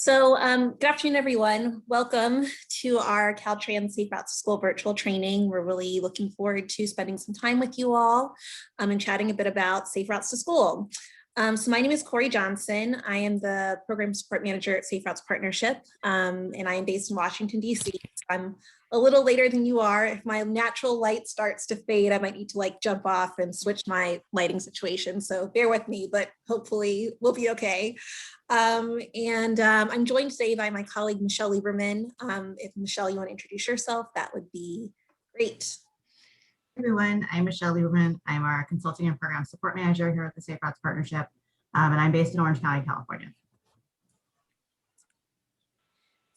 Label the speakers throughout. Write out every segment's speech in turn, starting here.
Speaker 1: Good afternoon, everyone. Welcome to our Caltrans Safe Routes to School virtual training. We're really looking forward to spending some time with you all and chatting a bit about Safe Routes to School. So my name is Corey Johnson. I am the Program Support Manager at Safe Routes Partnership, and I am based in Washington, D.C. I'm a little later than you are. If my natural light starts to fade, I might need to jump off and switch my lighting situation. So bear with me, but hopefully we'll be okay. I'm joined today by my colleague, Michelle Lieberman. If Michelle, you want to introduce yourself, that would be great.
Speaker 2: Hey everyone, I'm Michelle Lieberman. I'm our Consulting and Program Support Manager here at the Safe Routes Partnership, and I'm based in Orange County, California.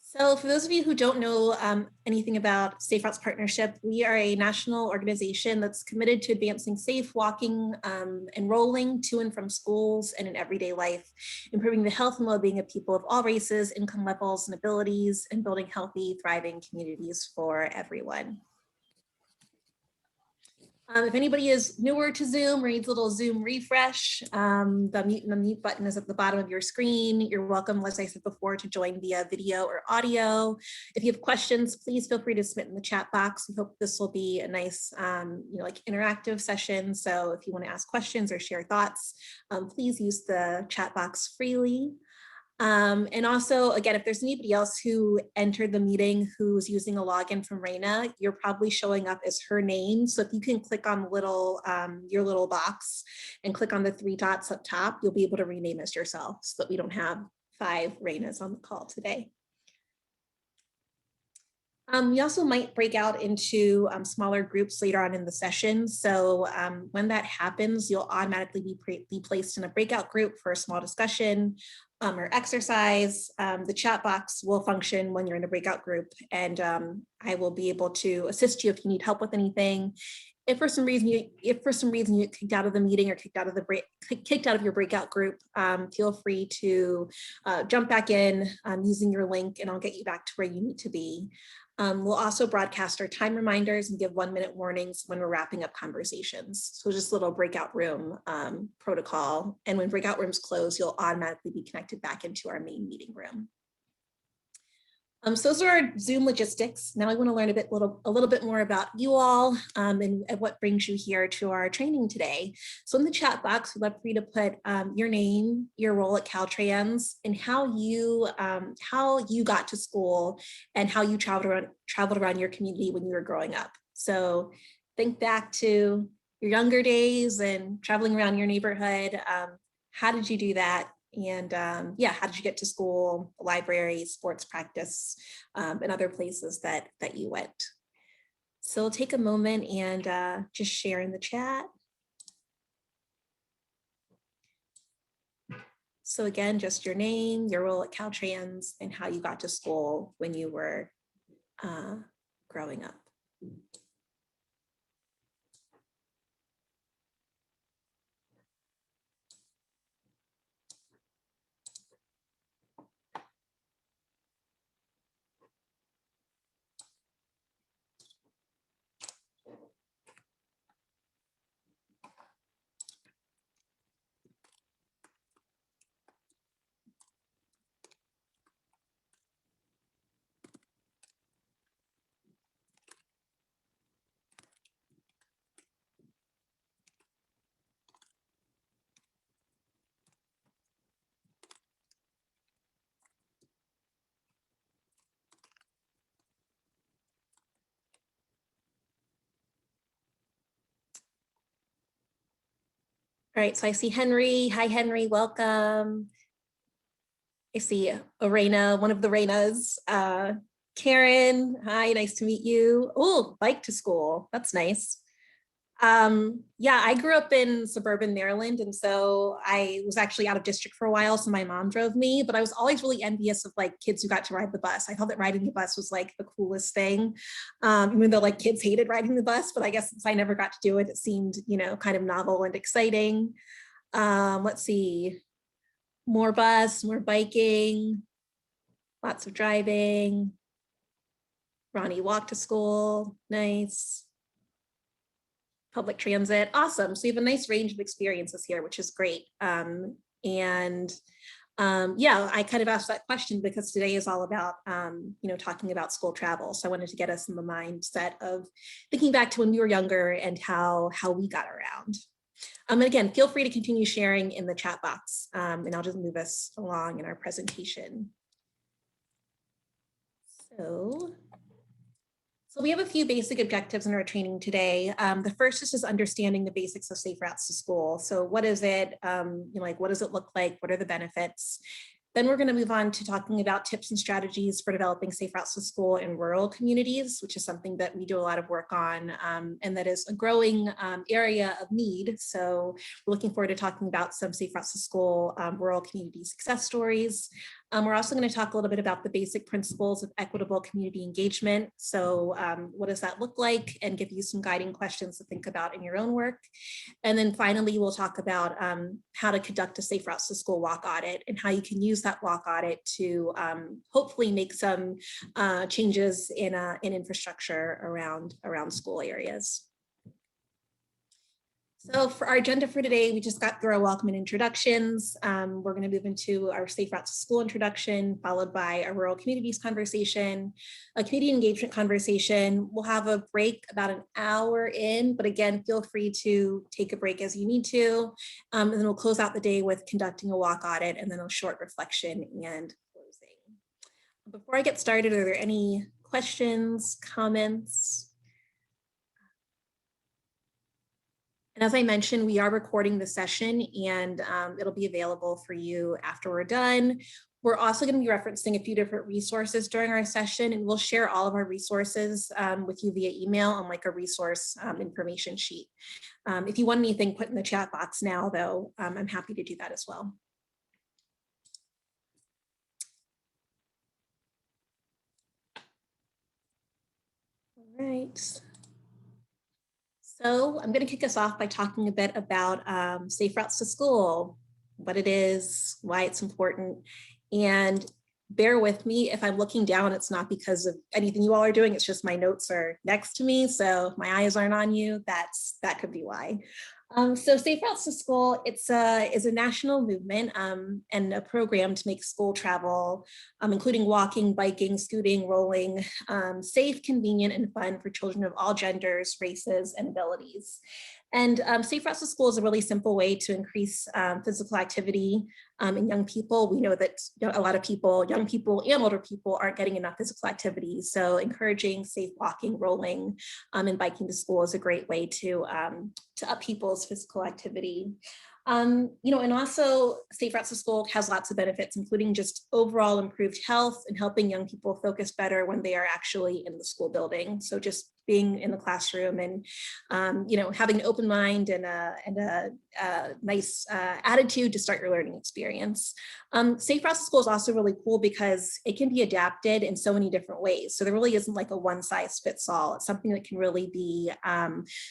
Speaker 1: So for those of you who don't know anything about Safe Routes Partnership, we are a national organization that's committed to advancing safe walking and rolling to and from schools and in everyday life, improving the health and well-being of people of all races, income levels, and abilities, and building healthy, thriving communities for everyone. If anybody is newer to Zoom or needs a little Zoom refresh, the mute button is at the bottom of your screen. You're welcome, as I said before, to join via video or audio. If you have questions, please feel free to submit in the chat box. We hope this will be a nice, interactive session. So if you want to ask questions or share thoughts, please use the chat box freely. And also, again, if there's anybody else who entered the meeting who's using a login from Raina, you're probably showing up as her name. So if you can click on your little box and click on the 3 dots up top, you'll be able to rename as yourself so that we don't have 5 Rainas on the call today. We also might break out into smaller groups later on in the session. So when that happens, you'll automatically be placed in a breakout group for a small discussion or exercise. The chat box will function when you're in a breakout group, and I will be able to assist you if you need help with anything. If for some reason you get kicked out of the meeting or kicked out of your breakout group, feel free to jump back in using your link, and I'll get you back to where you need to be. We'll also broadcast our time reminders and give 1-minute warnings when we're wrapping up conversations. So just a little breakout room protocol. And when breakout rooms close, you'll automatically be connected back into our main meeting room. So those are our Zoom logistics. Now I want to learn a little bit more about you all and what brings you here to our training today. So in the chat box, we'd love for you to put your name, your role at Caltrans, and how you got to school and how you traveled around your community when you were growing up. So think back to your younger days and traveling around your neighborhood. How did you do that? And how did you get to school, library, sports practice, and other places that you went? So take a moment and just share in the chat. So again, just your name, your role at Caltrans, and how you got to school when you were growing up. All right, so I see Henry. Hi, Henry, welcome. I see Raina, one of the Rainas. Karen, hi, nice to meet you. Oh, bike to school, that's nice. I grew up in suburban Maryland, and so I was actually out of district for a while, so my mom drove me, but I was always really envious of kids who got to ride the bus. I thought that riding the bus was the coolest thing, even though kids hated riding the bus, but I guess since I never got to do it, it seemed, kind of novel and exciting. Let's see, more bus, more biking, lots of driving. Ronnie walked to school, nice. Public transit, awesome. So you have a nice range of experiences here, which is great. And Yeah, I kind of asked that question because today is all about, talking about school travel. So I wanted to get us in the mindset of thinking back to when we were younger and how we got around. And again, feel free to continue sharing in the chat box, and I'll just move us along in our presentation. So we have a few basic objectives in our training today. The first is just understanding the basics of safe routes to school. So what is it? What does it look like? What are the benefits? Then we're going to move on to talking about tips and strategies for developing safe routes to school in rural communities, which is something that we do a lot of work on, and that is a growing area of need. So we're looking forward to talking about some safe routes to school rural community success stories. We're also going to talk a little bit about the basic principles of equitable community engagement. So what does that look like, and give you some guiding questions to think about in your own work. And then finally, we'll talk about how to conduct a safe routes to school walk audit and how you can use that walk audit to hopefully make some changes in infrastructure around school areas. So for our agenda for today, we just got through our welcome and introductions. We're going to move into our safe routes to school introduction, followed by a rural communities conversation, a community engagement conversation. We'll have a break about an hour in, but again, feel free to take a break as you need to. And then we'll close out the day with conducting a walk audit and then a short reflection and closing. Before I get started, are there any questions, comments? And as I mentioned, we are recording the session, and it'll be available for you after we're done. We're also going to be referencing a few different resources during our session, and we'll share all of our resources with you via email on like a resource information sheet. If you want anything put in the chat box now, though, I'm happy to do that as well. All right. So I'm going to kick us off by talking a bit about safe routes to school, what it is, why it's important, and bear with me if I'm looking down. It's not because of anything you all are doing. It's just my notes are next to me, so my eyes aren't on you. That could be why. So Safe Routes to School, is a national movement and a program to make school travel, including walking, biking, scooting, rolling, safe, convenient, and fun for children of all genders, races, and abilities. And Safe Routes to School is a really simple way to increase physical activity in young people. We know that a lot of people, young people and older people, aren't getting enough physical activity. So encouraging safe walking, rolling, and biking to school is a great way to up people's physical activity. And also Safe Routes to School has lots of benefits, including just overall improved health and helping young people focus better when they are actually in the school building. So just being in the classroom and, having an open mind and a nice attitude to start your learning experience. Safe Routes to School is also really cool because it can be adapted in so many different ways. So there really isn't like a one size fits all. It's something that can really be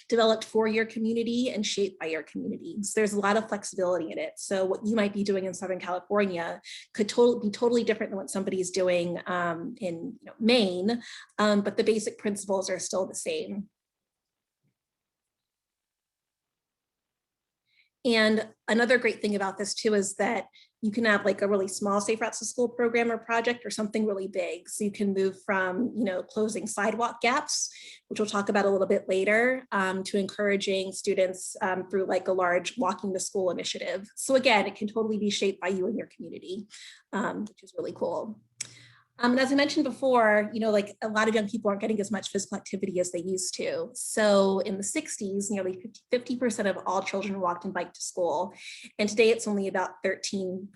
Speaker 1: developed for your community and shaped by your community. So there's a lot of flexibility in it. So what you might be doing in Southern California could be totally different than what somebody's doing in Maine, but the basic principles are still the same. And another great thing about this too is that you can have like a really small Safe Routes to School program or project or something really big. So you can move from, closing sidewalk gaps, which we'll talk about a little bit later, to encouraging students through like a large walking to school initiative. So again, it can totally be shaped by you and your community, which is really cool. And as I mentioned before, like a lot of young people aren't getting as much physical activity as they used to. So in the 60s, nearly 50% of all children walked and biked to school. And today it's only about 13%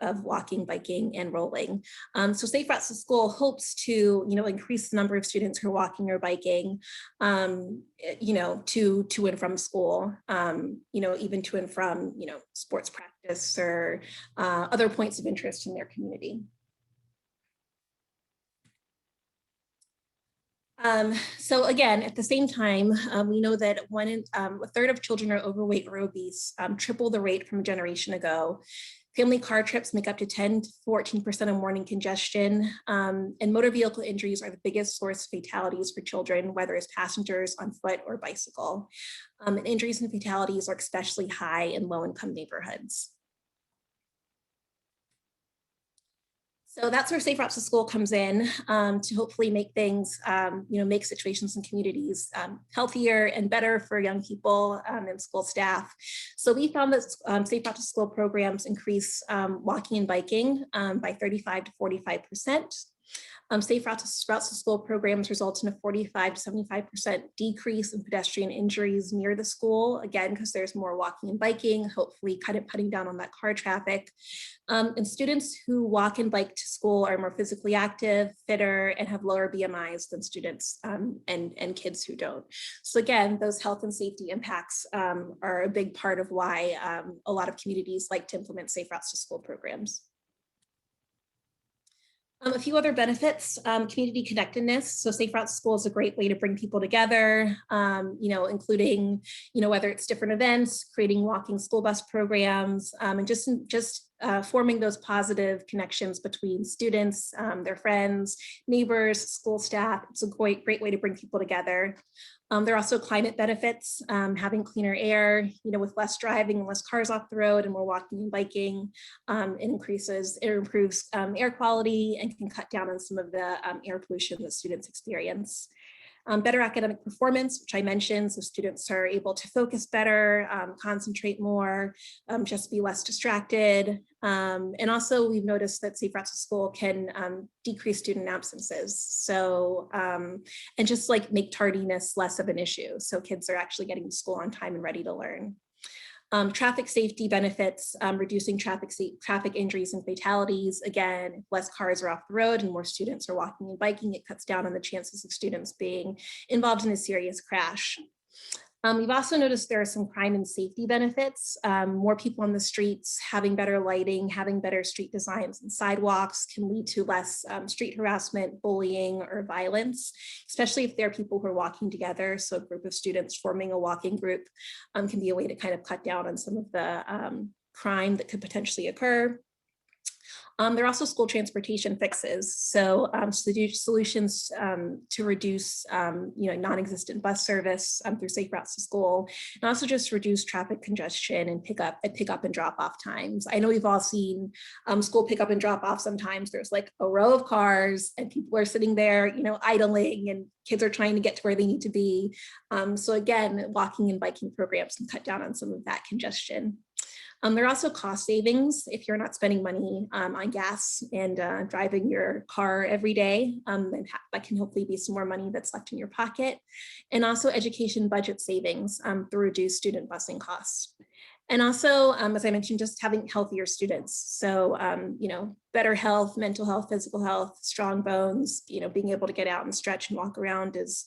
Speaker 1: of walking, biking, and rolling. So Safe Routes to School hopes to, increase the number of students who are walking or biking, to and from school, even to and from, sports practice or other points of interest in their community. So again, at the same time, we know that a third of children are overweight or obese, triple the rate from a generation ago. Family car trips make up to 10 to 14% of morning congestion, and motor vehicle injuries are the biggest source of fatalities for children, whether as passengers, on foot, or bicycle. And injuries and fatalities are especially high in low-income neighborhoods. So that's where Safe Routes to School comes in, to hopefully make things, make situations in communities healthier and better for young people and school staff. So we found that Safe Routes to School programs increase walking and biking by 35 to 45%. Safe routes to school programs result in a 45 to 75% decrease in pedestrian injuries near the school, again, because there's more walking and biking, hopefully kind of cutting down on that car traffic. And students who walk and bike to school are more physically active, fitter, and have lower BMIs than students and kids who don't. So again, those health and safety impacts are a big part of why a lot of communities like to implement Safe Routes to School programs. A few other benefits, community connectedness. So Safe Routes to School is a great way to bring people together, including, whether it's different events, creating walking school bus programs, and just forming those positive connections between students, their friends, neighbors, school staff. It's a great way to bring people together. There are also climate benefits, having cleaner air, with less driving and less cars off the road and more walking and biking. It improves air quality and can cut down on some of the air pollution that students experience. Better academic performance, which I mentioned, so students are able to focus better, concentrate more, just be less distracted. And also we've noticed that Safe Routes to School can decrease student absences. So, and just like make tardiness less of an issue. So kids are actually getting to school on time and ready to learn. Traffic safety benefits, reducing traffic injuries and fatalities. Again, if less cars are off the road and more students are walking and biking, it cuts down on the chances of students being involved in a serious crash. We've also noticed there are some crime and safety benefits. More people on the streets, having better lighting, having better street designs and sidewalks can lead to less street harassment, bullying, or violence, especially if there are people who are walking together. So a group of students forming a walking group can be a way to kind of cut down on some of the crime that could potentially occur. There are also school transportation fixes. So solutions to reduce non-existent bus service through Safe Routes to School, and also just reduce traffic congestion and pick up and drop off times. I know we've all seen school pick up and drop off. Sometimes there's like a row of cars and people are sitting there, idling, and kids are trying to get to where they need to be. So again, walking and biking programs can cut down on some of that congestion. There are also cost savings if you're not spending money on gas and driving your car every day. And that can hopefully be some more money that's left in your pocket. And also education budget savings through reduced student busing costs. And also, as I mentioned, just having healthier students. So, better health, mental health, physical health, strong bones, being able to get out and stretch and walk around is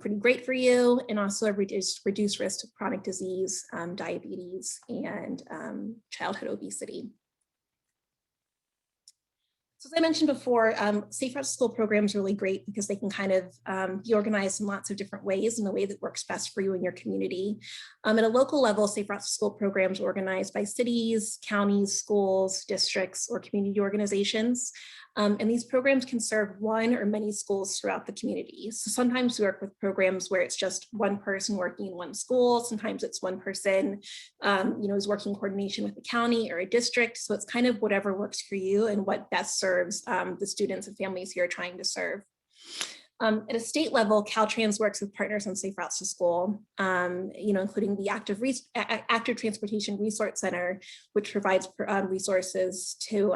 Speaker 1: pretty great for you. And also a reduced risk of chronic disease, diabetes, and childhood obesity. So as I mentioned before, Safe Routes to School programs are really great because they can kind of be organized in lots of different ways in a way that works best for you and your community. At a local level, Safe Routes to School programs are organized by cities, counties, schools, districts, or community organizations. And these programs can serve one or many schools throughout the community. So sometimes we work with programs where it's just one person working in one school. Sometimes it's one person, is working in coordination with the county or a district. So it's kind of whatever works for you and what best serves the students and families you're trying to serve. At a state level, Caltrans works with partners on Safe Routes to School, including the Active Transportation Resource Center, which provides resources to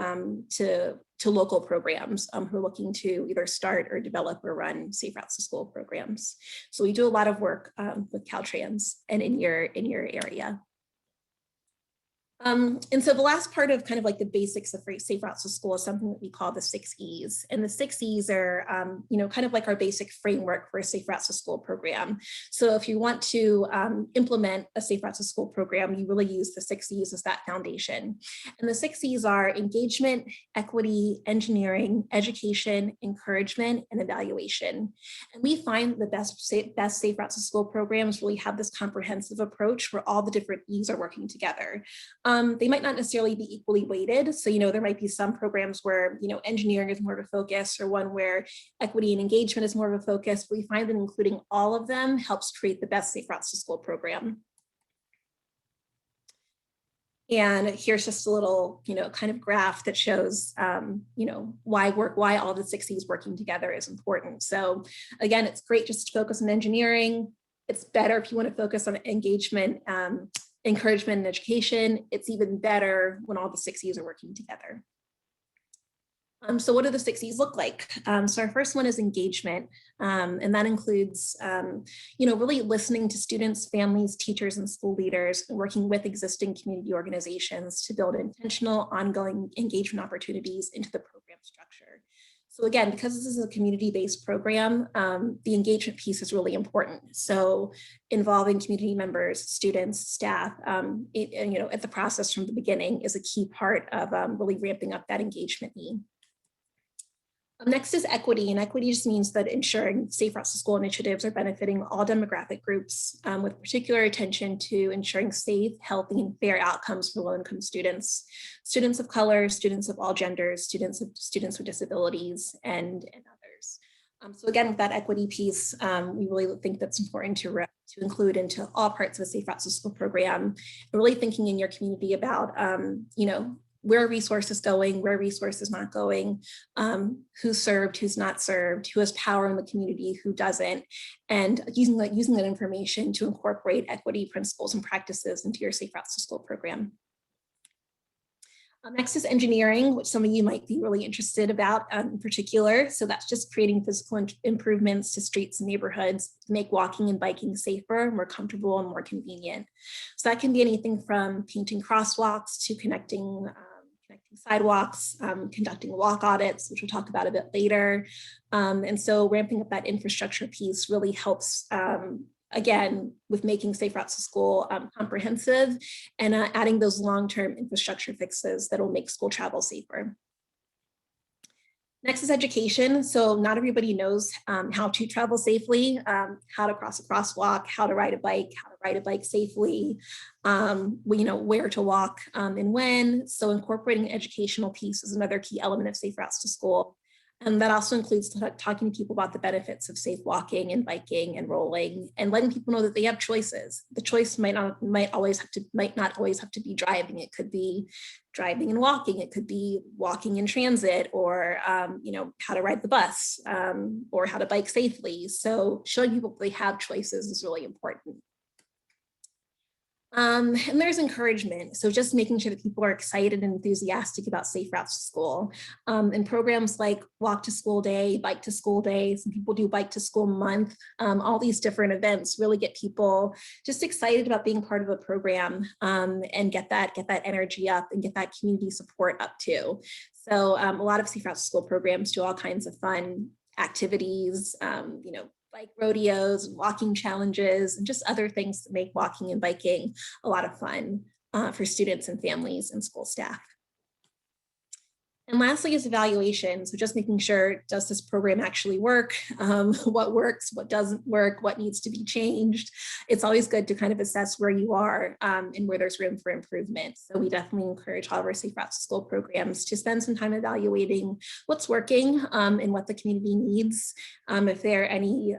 Speaker 1: local programs who are looking to either start or develop or run Safe Routes to School programs. So we do a lot of work with Caltrans and in your area. And so the last part of kind of like the basics of Safe Routes to School is something that we call the 6 E's. And the 6 E's are, kind of like our basic framework for a Safe Routes to School program. So if you want to implement a Safe Routes to School program, you really use the 6 E's as that foundation. And the 6 E's are engagement, equity, engineering, education, encouragement, and evaluation. And we find the best Safe Routes to School programs really have this comprehensive approach where all the different E's are working together. They might not necessarily be equally weighted. So, there might be some programs where, engineering is more of a focus, or one where equity and engagement is more of a focus. But we find that including all of them helps create the best Safe Routes to School program. And here's just a little, kind of graph that shows, why all the 6 E's working together is important. So again, it's great just to focus on engineering. It's better if you want to focus on engagement, encouragement, and education. It's even better when all the 6 E's are working together. So what do the 6 E's look like? So our first one is engagement, and that includes, really listening to students, families, teachers, and school leaders, and working with existing community organizations to build intentional, ongoing engagement opportunities into the program structure. So again, because this is a community-based program, the engagement piece is really important. So involving community members, students, staff, at the process from the beginning is a key part of really ramping up that engagement need. Next is equity, and equity just means that ensuring safe routes to school initiatives are benefiting all demographic groups, with particular attention to ensuring safe, healthy, and fair outcomes for low-income students, students of color, students of all genders, students with disabilities, and others. So again, with that equity piece, we really think that's important to include into all parts of a safe routes to school program, and really thinking in your community about, where resources going, where resources not going, who's served, who's not served, who has power in the community, who doesn't, and using that information to incorporate equity principles and practices into your safe routes to school program. Next is engineering, which some of you might be really interested about in particular. So that's just creating physical improvements to streets and neighborhoods to make walking and biking safer, more comfortable, and more convenient. So that can be anything from painting crosswalks to connecting sidewalks, conducting walk audits, which we'll talk about a bit later. And so ramping up that infrastructure piece really helps, again, with making safe routes to school comprehensive and adding those long-term infrastructure fixes that will make school travel safer. Next is education. So not everybody knows how to travel safely, how to cross a crosswalk, how to ride a bike safely, where to walk and when. So incorporating an educational piece is another key element of safe routes to school. And that also includes talking to people about the benefits of safe walking and biking and rolling, and letting people know that they have choices. The choice might not always have to be driving. It could be driving and walking. It could be walking in transit, or how to ride the bus, or how to bike safely. So showing people they have choices is really important. And there's encouragement. So just making sure that people are excited and enthusiastic about safe routes to school. And programs like Walk to School Day, Bike to School Day, some people do Bike to School Month, all these different events really get people just excited about being part of a program, and get that energy up and get that community support up too. So a lot of safe routes to school programs do all kinds of fun activities, like rodeos, walking challenges, and just other things to make walking and biking a lot of fun for students and families and school staff. And lastly is evaluation. So just making sure, does this program actually work? What works, what doesn't work, what needs to be changed? It's always good to kind of assess where you are and where there's room for improvement. So we definitely encourage all of our safe routes to school programs to spend some time evaluating what's working and what the community needs. If there are any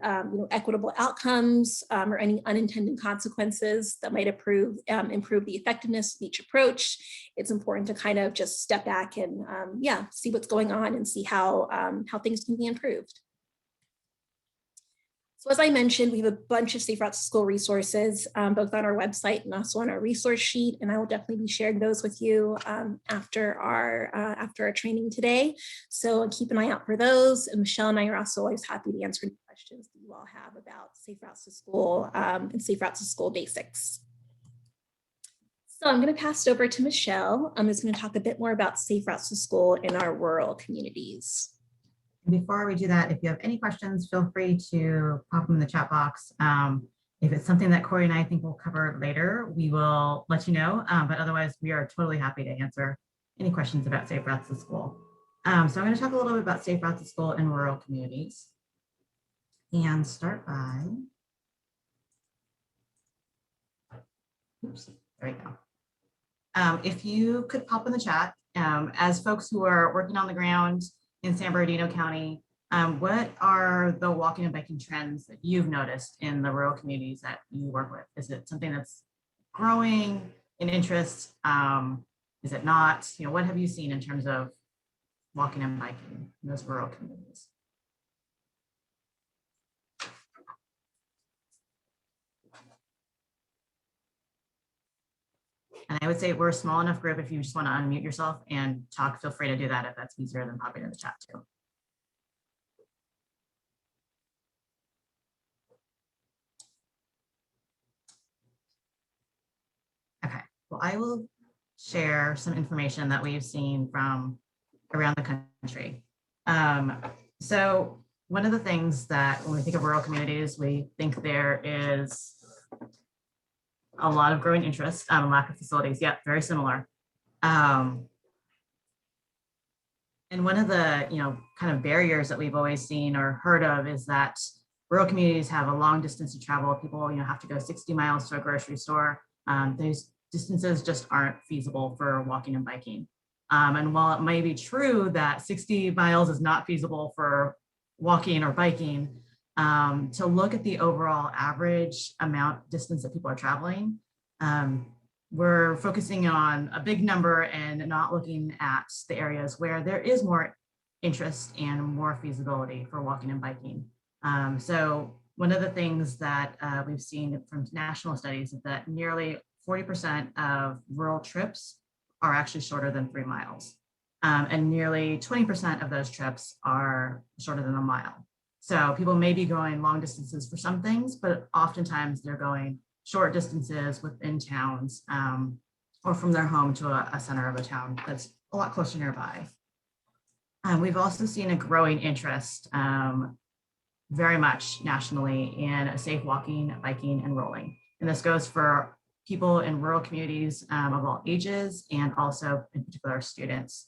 Speaker 1: equitable outcomes or any unintended consequences that might improve the effectiveness of each approach, it's important to kind of just step back and see what's going on and see how things can be improved. So as I mentioned, we have a bunch of safe routes to school resources, both on our website and also on our resource sheet, and I will definitely be sharing those with you after our training today. So keep an eye out for those. And Michelle and I are also always happy to answer any questions that you all have about safe routes to school and safe routes to school basics. So I'm going to pass it over to Michelle. Who's going to talk a bit more about safe routes to school in our rural communities.
Speaker 2: Before we do that, if you have any questions, feel free to pop them in the chat box. If it's something that Corey and I think we'll cover later, we will let you know. But otherwise, we are totally happy to answer any questions about safe routes to school. So I'm going to talk a little bit about safe routes to school in rural communities. And start by, oops, there we go. If you could pop in the chat, as folks who are working on the ground in San Bernardino County, what are the walking and biking trends that you've noticed in the rural communities that you work with? Is it something that's growing? an interest? Is it not? You know, what have you seen in terms of walking and biking in those rural communities? And I would say we're a small enough group. If you just want to unmute yourself and talk, feel free to do that if that's easier than popping in the chat too. Okay, well, I will share some information that we've seen from around the country. So one of the things that when we think of rural communities, we think there is a lot of growing interest, lack of facilities. Yeah, very similar. And one of the, kind of barriers that we've always seen or heard of is that rural communities have a long distance to travel. People, have to go 60 miles to a grocery store. Those distances just aren't feasible for walking and biking. And while it may be true that 60 miles is not feasible for walking or biking, to look at the overall average amount distance that people are traveling, we're focusing on a big number and not looking at the areas where there is more interest and more feasibility for walking and biking. So one of the things that we've seen from national studies is that nearly 40% of rural trips are actually shorter than 3 miles. And nearly 20% of those trips are shorter than a mile. So people may be going long distances for some things, but oftentimes they're going short distances within towns or from their home to a center of a town that's a lot closer nearby. We've also seen a growing interest very much nationally in safe walking, biking, and rolling. And this goes for people in rural communities of all ages and also in particular students.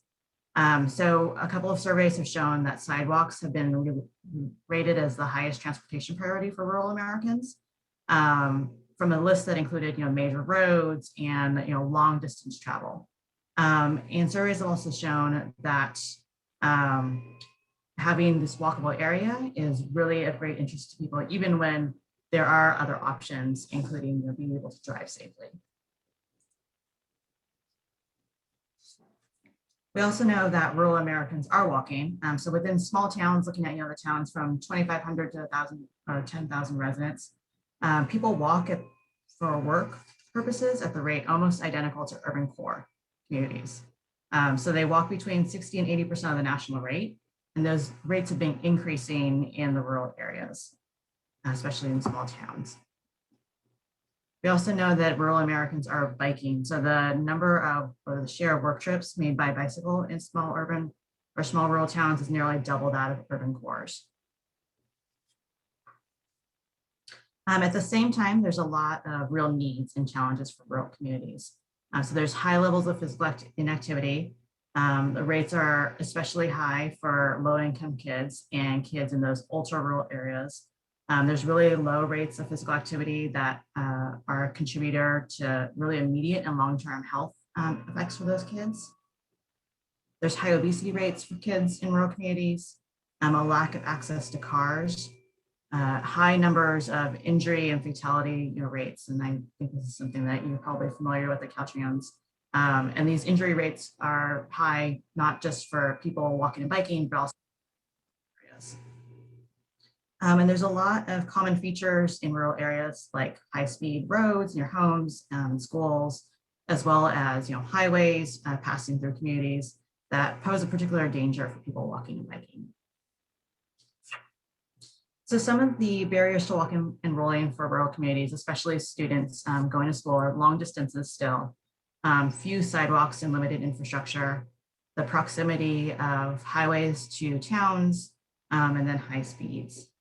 Speaker 2: So a couple of surveys have shown that sidewalks have been rated as the highest transportation priority for rural Americans, from a list that included major roads and long distance travel. And surveys have also shown that having this walkable area is really of great interest to people, even when there are other options, including being able to drive safely. We also know that rural Americans are walking. So within small towns, looking at the towns from 2,500 to 1,000 or 10,000 residents, people walk for work purposes at the rate almost identical to urban core communities. So they walk between 60 and 80% of the national rate, and those rates have been increasing in the rural areas, especially in small towns. We also know that rural Americans are biking. So the number of, or the share of work trips made by bicycle in small urban or small rural towns is nearly double that of urban cores. At the same time, there's a lot of real needs and challenges for rural communities. So there's high levels of physical inactivity. The rates are especially high for low-income kids and kids in those ultra-rural areas. There's really low rates of physical activity that are a contributor to really immediate and long-term health effects for those kids. There's high obesity rates for kids in rural communities, a lack of access to cars, high numbers of injury and fatality rates. And I think this is something that you're probably familiar with at Caltrans. And these injury rates are high, not just for people walking and biking, but also areas. And there's a lot of common features in rural areas like high-speed roads near homes and schools, as well as highways passing through communities that pose a particular danger for people walking and biking. So some of the barriers to walking and rolling for rural communities, especially students going to school, are long distances still, few sidewalks and limited infrastructure, the proximity of highways to towns, and then high speeds.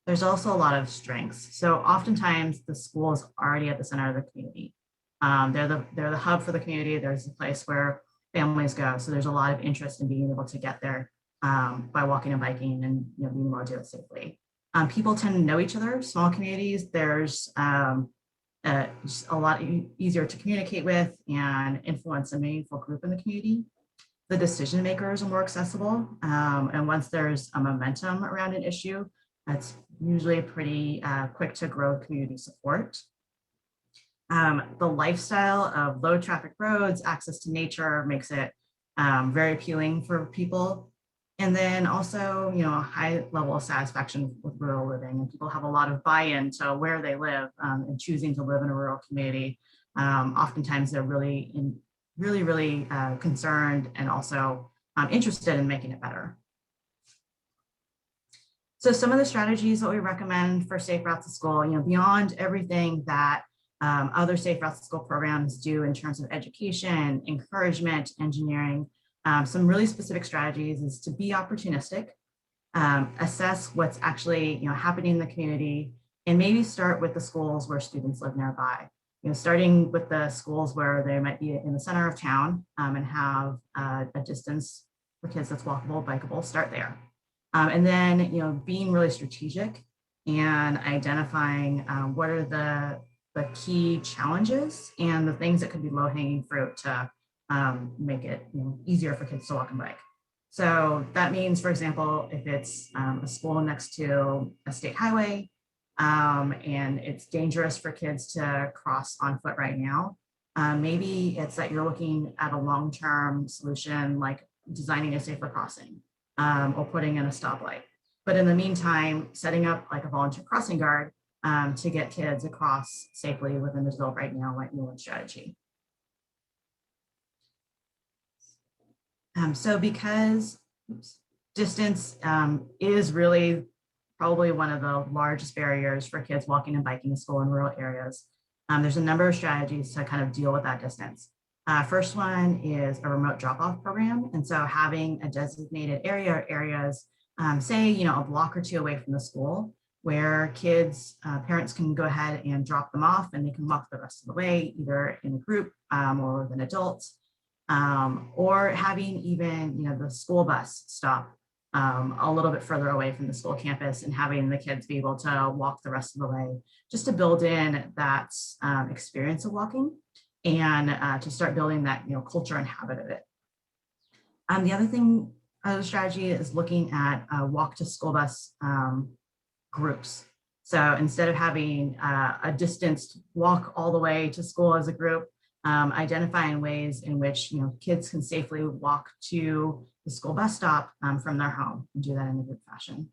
Speaker 2: There's also a lot of strengths. So oftentimes the school is already at the center of the community. They're the hub for the community. There's a place where families go. So there's a lot of interest in being able to get there by walking and biking and being able to do it safely. People tend to know each other. Small communities, there's just a lot easier to communicate with and influence a meaningful group in the community. The decision makers are more accessible. And once there's a momentum around an issue, it's usually pretty quick to grow community support. The lifestyle of low traffic roads, access to nature makes it very appealing for people. And then also, you know, a high level of satisfaction with rural living, and people have a lot of buy-in to where they live and choosing to live in a rural community. Oftentimes they're really concerned and also interested in making it better. So some of the strategies that we recommend for safe routes to school, you know, beyond everything that other safe routes to school programs do in terms of education, encouragement, engineering, some really specific strategies is to be opportunistic, assess what's actually, you know, happening in the community, and maybe start with the schools where students live nearby. You know, starting with the schools where they might be in the center of town and have a distance for kids that's walkable, bikeable, start there. And then, you know, being really strategic and identifying what are the key challenges and the things that could be low-hanging fruit to make it, you know, easier for kids to walk and bike. So that means, for example, if it's a school next to a state highway and it's dangerous for kids to cross on foot right now, maybe it's that you're looking at a long-term solution like designing a safer crossing or putting in a stoplight. But in the meantime, setting up like a volunteer crossing guard to get kids across safely within the zone right now might be one strategy. So because distance is really probably one of the largest barriers for kids walking and biking to school in rural areas, there's a number of strategies to kind of deal with that distance. First one is a remote drop-off program. And so having a designated area or areas, say, you know, a block or two away from the school, where kids, parents can go ahead and drop them off and they can walk the rest of the way, either in a group or with an adult, or having even, you know, the school bus stop a little bit further away from the school campus and having the kids be able to walk the rest of the way, just to build in that experience of walking and to start building that, you know, culture and habit of it. The other strategy is looking at walk to school bus groups. So instead of having a distanced walk all the way to school as a group, identifying ways in which, you know, kids can safely walk to the school bus stop from their home and do that in a group fashion.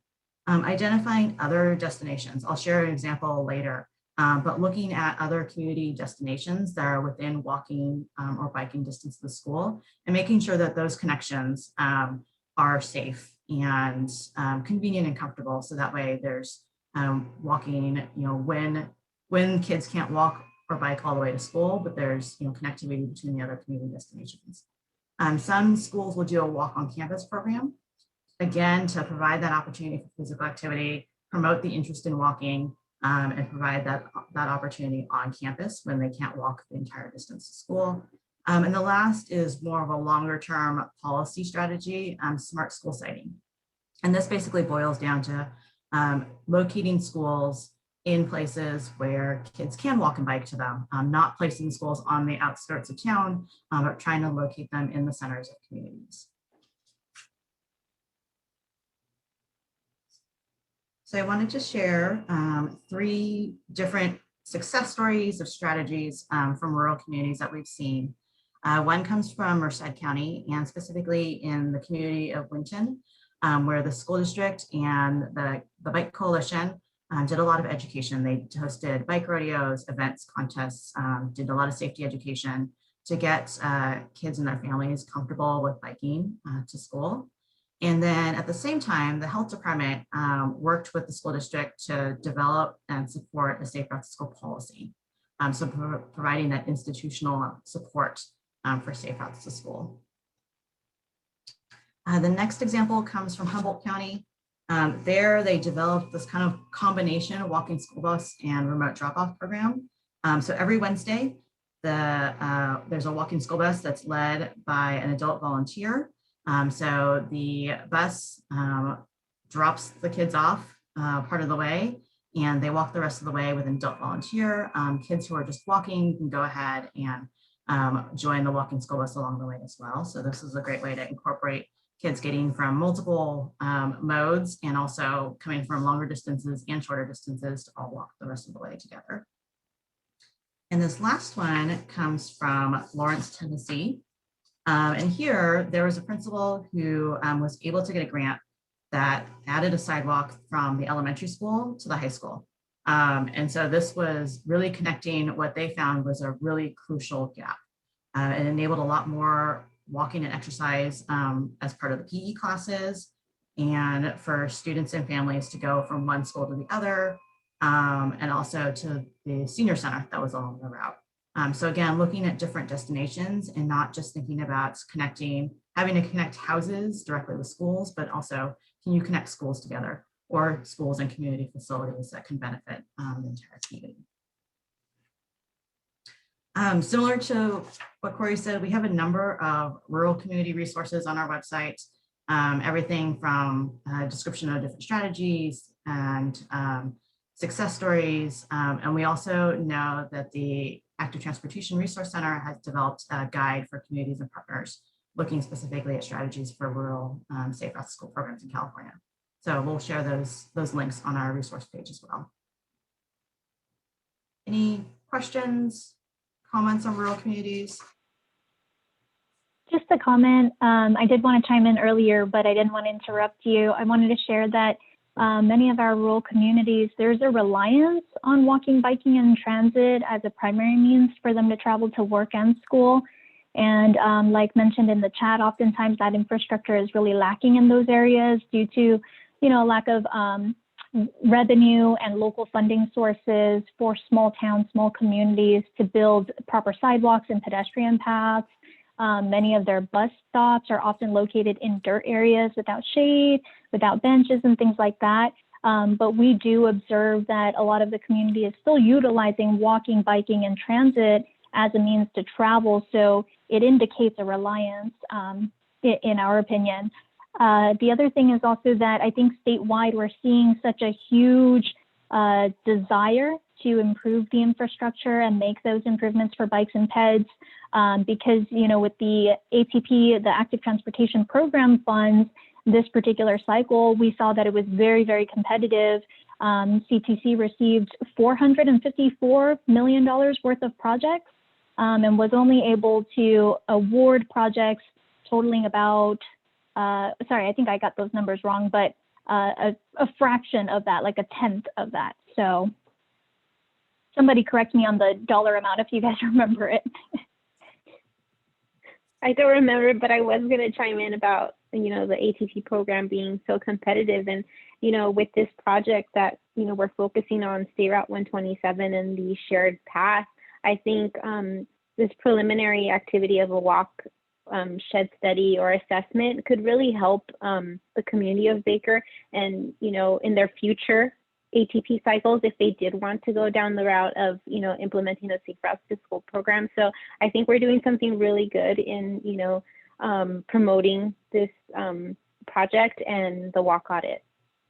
Speaker 2: Identifying other destinations. I'll share an example later, but looking at other community destinations that are within walking or biking distance to the school and making sure that those connections are safe and convenient and comfortable. So that way there's walking, you know, when kids can't walk or bike all the way to school, but there's, you know, connectivity between the other community destinations. Some schools will do a walk on campus program, again, to provide that opportunity for physical activity, promote the interest in walking, and provide that opportunity on campus when they can't walk the entire distance to school. And the last is more of a longer term policy strategy, smart school siting. And this basically boils down to locating schools in places where kids can walk and bike to them, not placing schools on the outskirts of town, but trying to locate them in the centers of communities. So I wanted to share 3 different success stories of strategies from rural communities that we've seen. One comes from Riverside County, and specifically in the community of Winton, where the school district and the Bike Coalition did a lot of education. They hosted bike rodeos, events, contests, did a lot of safety education to get kids and their families comfortable with biking to school. And then at the same time, the health department worked with the school district to develop and support a safe routes to school policy. So providing that institutional support for safe routes to school. The next example comes from Humboldt County. There they developed this kind of combination of walking school bus and remote drop-off program. So every Wednesday, there's a walking school bus that's led by an adult volunteer. So the bus drops the kids off part of the way, and they walk the rest of the way with an adult volunteer. Kids who are just walking can go ahead and join the walking school bus along the way as well. So this is a great way to incorporate kids getting from multiple modes and also coming from longer distances and shorter distances to all walk the rest of the way together. And this last one comes from Lawrence, Tennessee. And here there was a principal who was able to get a grant that added a sidewalk from the elementary school to the high school. And so this was really connecting what they found was a really crucial gap. It enabled a lot more walking and exercise as part of the PE classes, and for students and families to go from one school to the other, and also to the senior center that was along the route. So again, looking at different destinations and not just thinking about having to connect houses directly with schools, but also can you connect schools together or schools and community facilities that can benefit the entire community. Similar to what Corey said, we have a number of rural community resources on our website. Everything from a description of different strategies and success stories. And we also know that the Active Transportation Resource Center has developed a guide for communities and partners looking specifically at strategies for rural safe routes to school programs in California. So we'll share those links on our resource page as well. Any questions, comments on rural communities?
Speaker 3: Just a comment. I did want to chime in earlier, but I didn't want to interrupt you. I wanted to share that many of our rural communities, there's a reliance on walking, biking, and transit as a primary means for them to travel to work and school. And like mentioned in the chat, oftentimes that infrastructure is really lacking in those areas due to, lack of revenue and local funding sources for small towns, small communities to build proper sidewalks and pedestrian paths. Many of their bus stops are often located in dirt areas without shade, without benches and things like that. But we do observe that a lot of the community is still utilizing walking, biking, and transit as a means to travel. So it indicates a reliance in our opinion. The other thing is also that I think statewide, we're seeing such a huge desire to improve the infrastructure and make those improvements for bikes and peds because, with the ATP, the Active Transportation Program funds, this particular cycle, we saw that it was very, very competitive. CTC received $454 million worth of projects and was only able to award projects totaling about, sorry, I think I got those numbers wrong, but a fraction of that, like a tenth of that. So somebody correct me on the dollar amount if you guys remember it.
Speaker 4: I don't remember, but I was going to chime in about, the ATP program being so competitive. And, with this project that, we're focusing on State Route 127 and the shared path, I think this preliminary activity of a walk shed study or assessment could really help the community of Baker and, in their future ATP cycles, if they did want to go down the route of, implementing a safe routes to school program. So I think we're doing something really good in, promoting this project and the walk audit.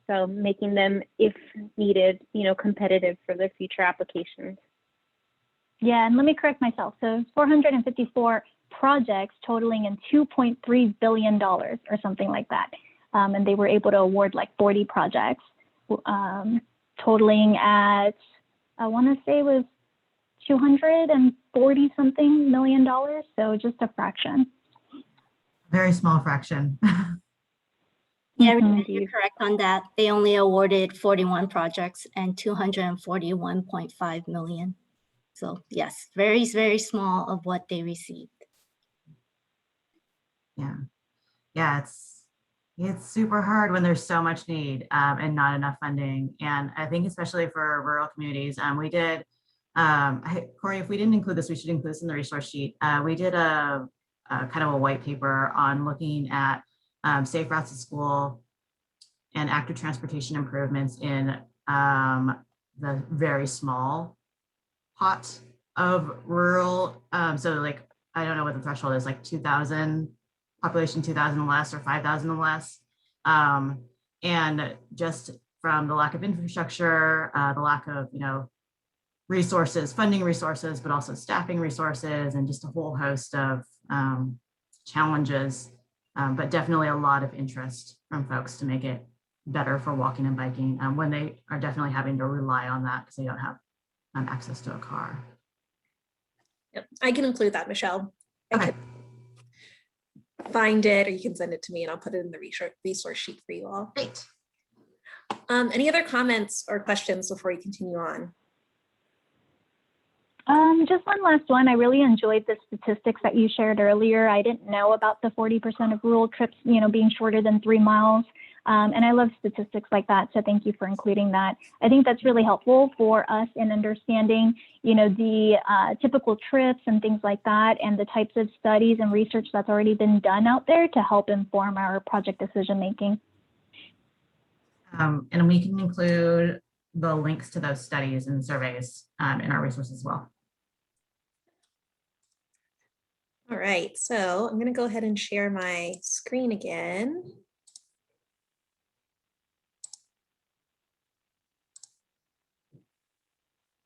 Speaker 4: So making them, if needed, competitive for their future applications.
Speaker 3: Yeah, and let me correct myself. So 454 projects totaling in $2.3 billion or something like that. And they were able to award like 40 projects totaling at, I want to say it was $240 something million. So just a fraction.
Speaker 2: Very small fraction.
Speaker 5: Yeah, you're correct on that. They only awarded 41 projects and 241.5 million. So yes, very, very small of what they received.
Speaker 2: Yeah, it's super hard when there's so much need and not enough funding. And I think especially for rural communities, we did, Corey, if we didn't include this, we should include this in the resource sheet. We did a kind of a white paper on looking at safe routes to school and active transportation improvements in the very small pot of rural. So like, I don't know what the threshold is, like 2,000, population 2,000 or less or 5,000 or less. And just from the lack of infrastructure, the lack of, resources, funding resources, but also staffing resources and just a whole host of challenges, but definitely a lot of interest from folks to make it better for walking and biking when they are definitely having to rely on that because they don't have access to a car.
Speaker 1: Yep, I can include that, Michelle. I
Speaker 2: Okay.
Speaker 1: can find it, or you can send it to me and I'll put it in the resource sheet for you all.
Speaker 2: Great.
Speaker 1: Any other comments or questions before we continue on?
Speaker 3: Just one last one. I really enjoyed the statistics that you shared earlier. I didn't know about the 40% of rural trips, being shorter than 3 miles. And I love statistics like that. So thank you for including that. I think that's really helpful for us in understanding, the typical trips and things like that, and the types of studies and research that's already been done out there to help inform our project decision making.
Speaker 2: And we can include the links to those studies and surveys in our resources as well.
Speaker 1: All right, so I'm going to go ahead and share my screen again.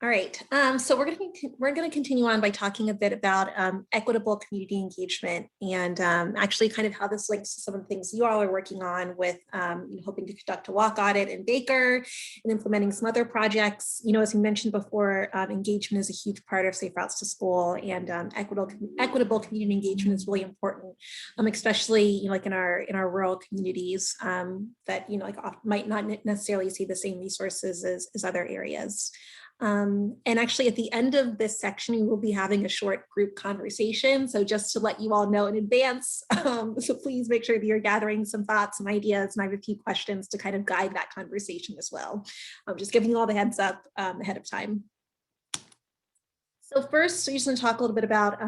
Speaker 1: All right, so we're going to continue on by talking a bit about equitable community engagement, and actually kind of how this links to some of the things you all are working on with hoping to conduct a walk audit in Baker and implementing some other projects. As we mentioned before, engagement is a huge part of Safe Routes to School, and equitable community engagement is really important, especially like in our rural communities that might not necessarily see the same resources as other areas. And actually at the end of this section, we will be having a short group conversation. So just to let you all know in advance, so please make sure that you're gathering some thoughts and ideas, and I have a few questions to kind of guide that conversation as well. I'm just giving you all the heads up ahead of time. So first, we're just going to talk a little bit about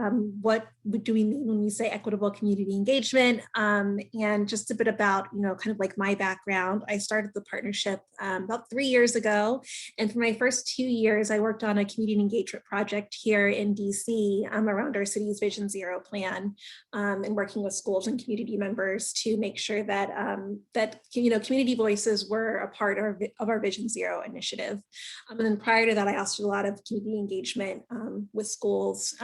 Speaker 1: what do we mean when we say equitable community engagement, and just a bit about, kind of like my background. I started the partnership about 3 years ago, and for my first 2 years, I worked on a community engagement project here in DC around our city's Vision Zero plan, and working with schools and community members to make sure that community voices were a part of our Vision Zero initiative. And then prior to that, I also did a lot of community engagement with schools,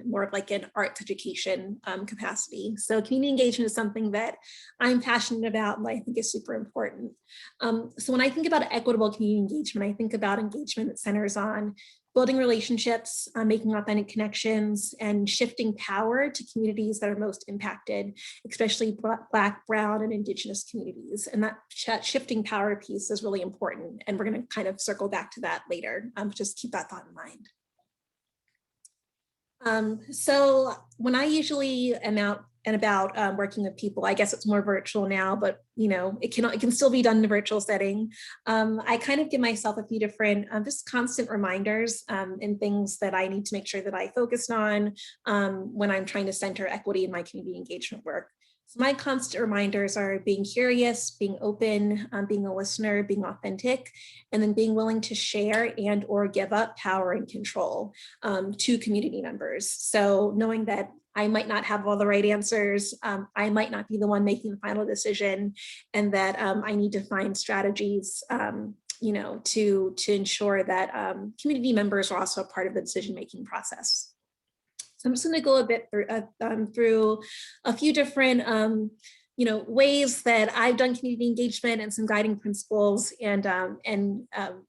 Speaker 1: more of like an arts education capacity. So community engagement is something that I'm passionate about and I think is super important. So when I think about equitable community engagement, I think about engagement that centers on building relationships, making authentic connections, and shifting power to communities that are most impacted, especially Black, Brown, and Indigenous communities. And that shifting power piece is really important. And we're going to kind of circle back to that later. Just keep that thought in mind. So when I usually am out and about working with people, I guess it's more virtual now, but it can still be done in a virtual setting. I kind of give myself a few different just constant reminders and things that I need to make sure that I focused on when I'm trying to center equity in my community engagement work. So my constant reminders are being curious, being open, being a listener, being authentic, and then being willing to share and or give up power and control to community members. So knowing that I might not have all the right answers, I might not be the one making the final decision, and that I need to find strategies to ensure that community members are also a part of the decision-making process. So I'm just going to go a bit through a few different ways that I've done community engagement and some guiding principles and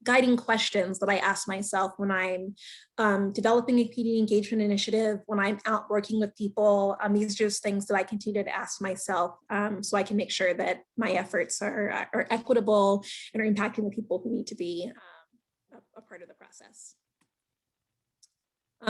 Speaker 1: guiding questions that I ask myself when I'm developing a community engagement initiative, when I'm out working with people. These are just things that I continue to ask myself so I can make sure that my efforts are equitable and are impacting the people who need to be a part of the process.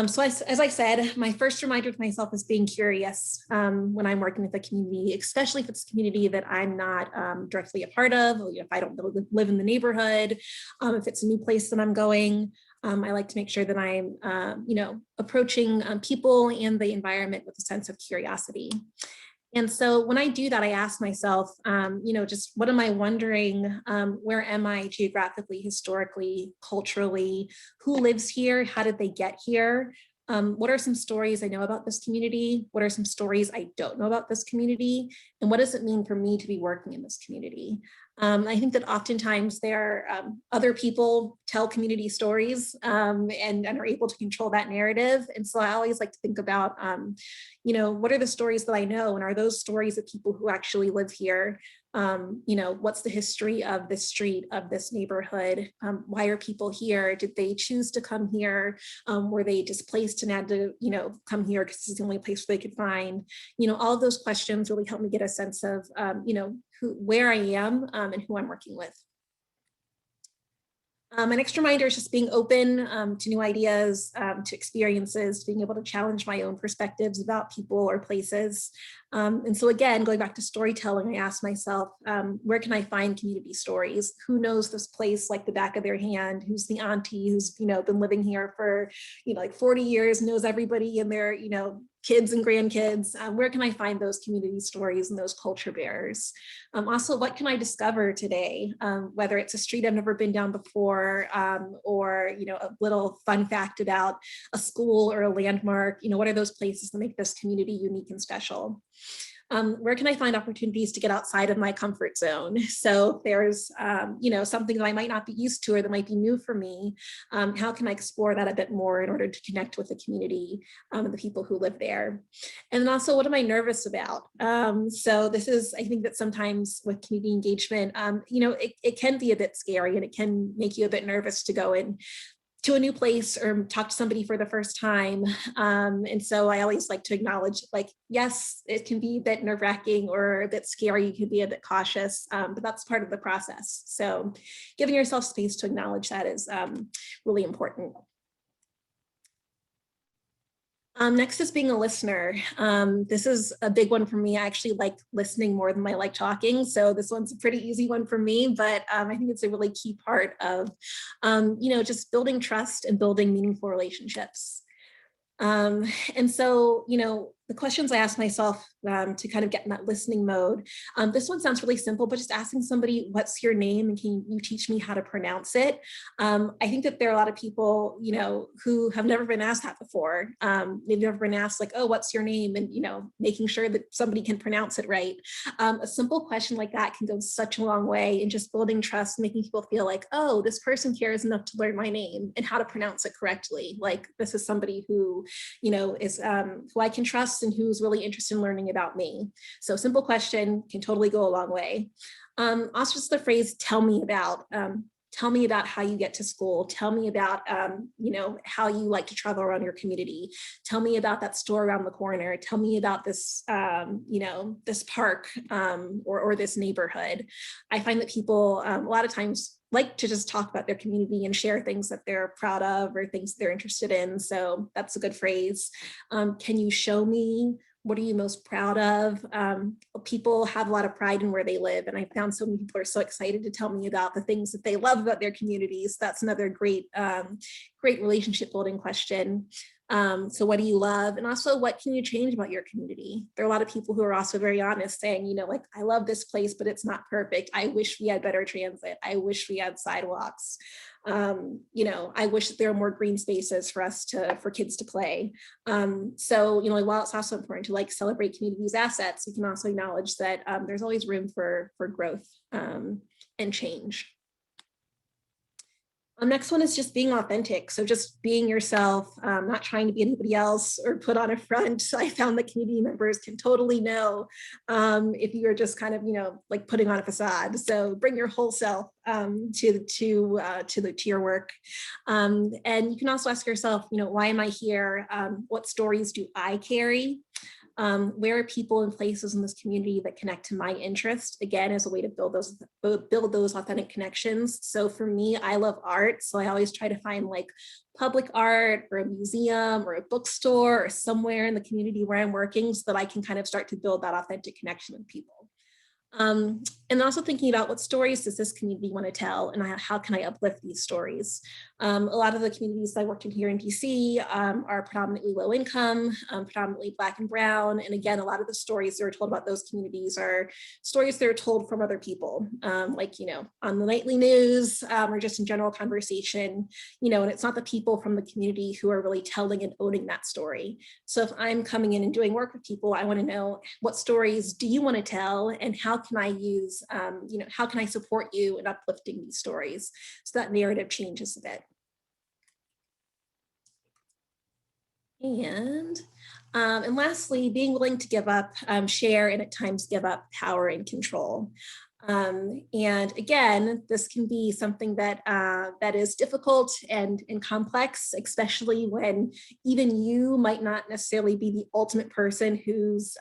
Speaker 1: So as I said, my first reminder to myself is being curious when I'm working with a community, especially if it's a community that I'm not directly a part of, or if I don't live in the neighborhood, if it's a new place that I'm going. I like to make sure that I'm, approaching people and the environment with a sense of curiosity. And so when I do that, I ask myself, just what am I wondering? Where am I geographically, historically, culturally? Who lives here? How did they get here? What are some stories I know about this community? What are some stories I don't know about this community? And what does it mean for me to be working in this community? I think that oftentimes there are other people tell community stories and are able to control that narrative. And so I always like to think about, what are the stories that I know? And are those stories of people who actually live here? You know, what's the history of this street, of this neighborhood? Why are people here? Did they choose to come here? Were they displaced and had to, you know, come here because it's the only place they could find? You know, all of those questions really help me get a sense of, you know, where I am and who I'm working with. My next reminder is just being open to new ideas, to experiences, being able to challenge my own perspectives about people or places. And so again, going back to storytelling, I asked myself, where can I find community stories? Who knows this place like the back of their hand? Who's the auntie who's, you know, been living here for, you know, like 40 years, knows everybody and their, you know, kids and grandkids? Where can I find those community stories and those culture bearers? Also, what can I discover today? Whether it's a street I've never been down before, or, you know, a little fun fact about a school or a landmark, you know, what are those places that make this community unique and special? Where can I find opportunities to get outside of my comfort zone? So if there's, you know, something that I might not be used to or that might be new for me, how can I explore that a bit more in order to connect with the community and the people who live there? And then also, what am I nervous about? So this is, I think that sometimes with community engagement, you know, it can be a bit scary and it can make you a bit nervous to go in to a new place or talk to somebody for the first time. And so I always like to acknowledge, like, yes, it can be a bit nerve-wracking or a bit scary, you can be a bit cautious, but that's part of the process. So giving yourself space to acknowledge that is really important. Next is being a listener. This is a big one for me. I actually like listening more than I like talking. So this one's a pretty easy one for me, but I think it's a really key part of, you know, just building trust and building meaningful relationships. And so, you know, the questions I ask myself to kind of get in that listening mode. This one sounds really simple, but just asking somebody, what's your name? And can you teach me how to pronounce it? I think that there are a lot of people, you know, who have never been asked that before. They've never been asked like, oh, what's your name? And, you know, making sure that somebody can pronounce it right. A simple question like that can go such a long way in just building trust, making people feel like, oh, this person cares enough to learn my name and how to pronounce it correctly. Like this is somebody who, you know, is who I can trust and who's really interested in learning about me. So simple question can totally go a long way. Also just the phrase, tell me about how you get to school. Tell me about, you know, how you like to travel around your community. Tell me about that store around the corner. Tell me about this, you know, this park or this neighborhood. I find that people a lot of times like to just talk about their community and share things that they're proud of or things they're interested in. So that's a good phrase. Can you show me? What are you most proud of? People have a lot of pride in where they live. And I found so many people are so excited to tell me about the things that they love about their communities. That's another great, great relationship building question. So what do you love? And also, what can you change about your community? There are a lot of people who are also very honest saying, you know, like, I love this place, but it's not perfect. I wish we had better transit. I wish we had sidewalks. You know, I wish that there were more green spaces for kids to play. So, you know, while it's also important to like celebrate communities' assets, you can also acknowledge that there's always room for growth and change. Next one is just being authentic. So just being yourself, not trying to be anybody else or put on a front. So I found that community members can totally know if you are just kind of, you know, like putting on a facade. So bring your whole self to your work. And you can also ask yourself, you know, why am I here? What stories do I carry? Where are people and places in this community that connect to my interest? Again, as a way to build those authentic connections. So for me, I love art. So I always try to find like public art or a museum or a bookstore or somewhere in the community where I'm working so that I can kind of start to build that authentic connection with people. And also thinking about what stories does this community want to tell and how can I uplift these stories? A lot of the communities I worked in here in DC are predominantly low income, predominantly Black and Brown. And again, a lot of the stories that are told about those communities are stories that are told from other people, like, you know, on the nightly news or just in general conversation, you know, and it's not the people from the community who are really telling and owning that story. So if I'm coming in and doing work with people, I want to know what stories do you want to tell and how can I use, you know, how can I support you in uplifting these stories so that narrative changes a bit. And lastly, being willing to give up, share, and at times give up power and control. And again, this can be something that that is difficult and complex, especially when even you might not necessarily be the ultimate person who's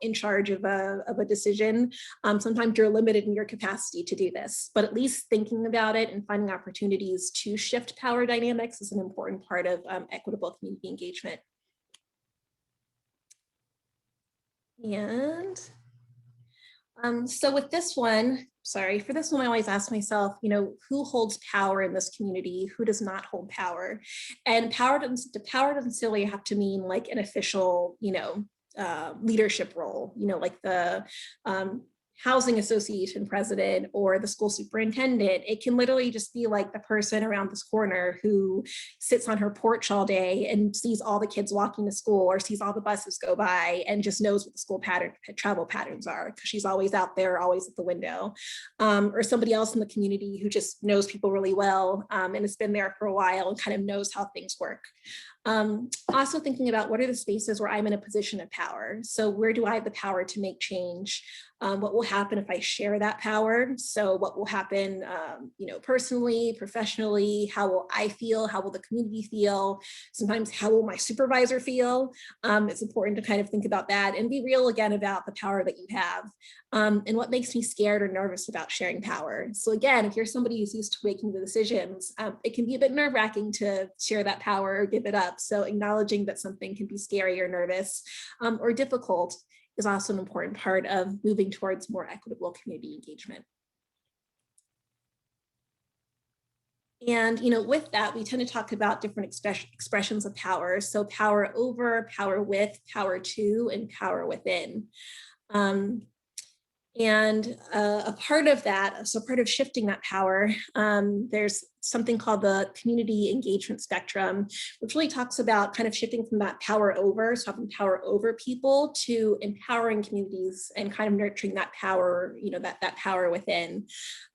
Speaker 1: in charge of a decision. Sometimes you're limited in your capacity to do this, but at least thinking about it and finding opportunities to shift power dynamics is an important part of equitable community engagement. And so with this one, for this one, I always ask myself, who holds power in this community? Who does not hold power? And power doesn't necessarily have to mean like an official, leadership role, like the housing association president or the school superintendent. It can literally just be like the person around this corner who sits on her porch all day and sees all the kids walking to school or sees all the buses go by and just knows what the school travel patterns are because she's always out there, always at the window. Or somebody else in the community who just knows people really well and has been there for a while and kind of knows how things work. Also thinking about what are the spaces where I'm in a position of power. So where do I have the power to make change? What will happen if I share that power? So what will happen, personally, professionally? How will I feel? How will the community feel? Sometimes how will my supervisor feel? It's important to kind of think about that and be real again about the power that you have and what makes me scared or nervous about sharing power. So again, if you're somebody who's used to making the decisions, it can be a bit nerve-wracking to share that power or give it up. So acknowledging that something can be scary or nervous or difficult is also an important part of moving towards more equitable community engagement. And with that, we tend to talk about different expressions of power. So power over, power with, power to, and power within. And a part of that, so part of shifting that power, there's something called the community engagement spectrum, which really talks about kind of shifting from that power over, so having power over people, to empowering communities and kind of nurturing that power, that power within.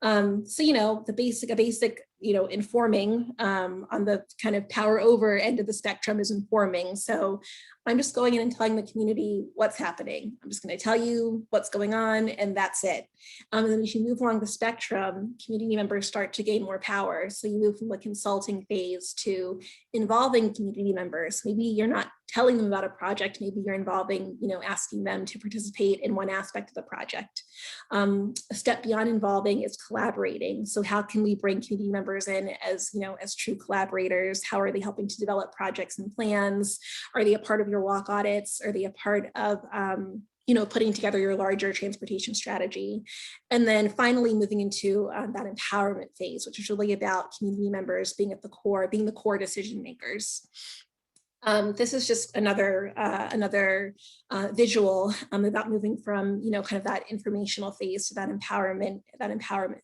Speaker 1: So, a basic, informing on the kind of power over end of the spectrum is informing. So I'm just going in and telling the community what's happening. I'm just going to tell you what's going on, and that's it. And then as you move along the spectrum, community members start to gain more power. So you move from the consulting phase to involving community members. Maybe you're not telling them about a project, maybe you're involving, asking them to participate in one aspect of the project. A step beyond involving is collaborating. So how can we bring community members in as, as true collaborators? How are they helping to develop projects and plans? Are they a part of your walk audits? Are they a part of, putting together your larger transportation strategy? And then finally moving into that empowerment phase, which is really about community members being at the core, being the core decision makers. This is just another visual about moving from, kind of that informational phase to that empowerment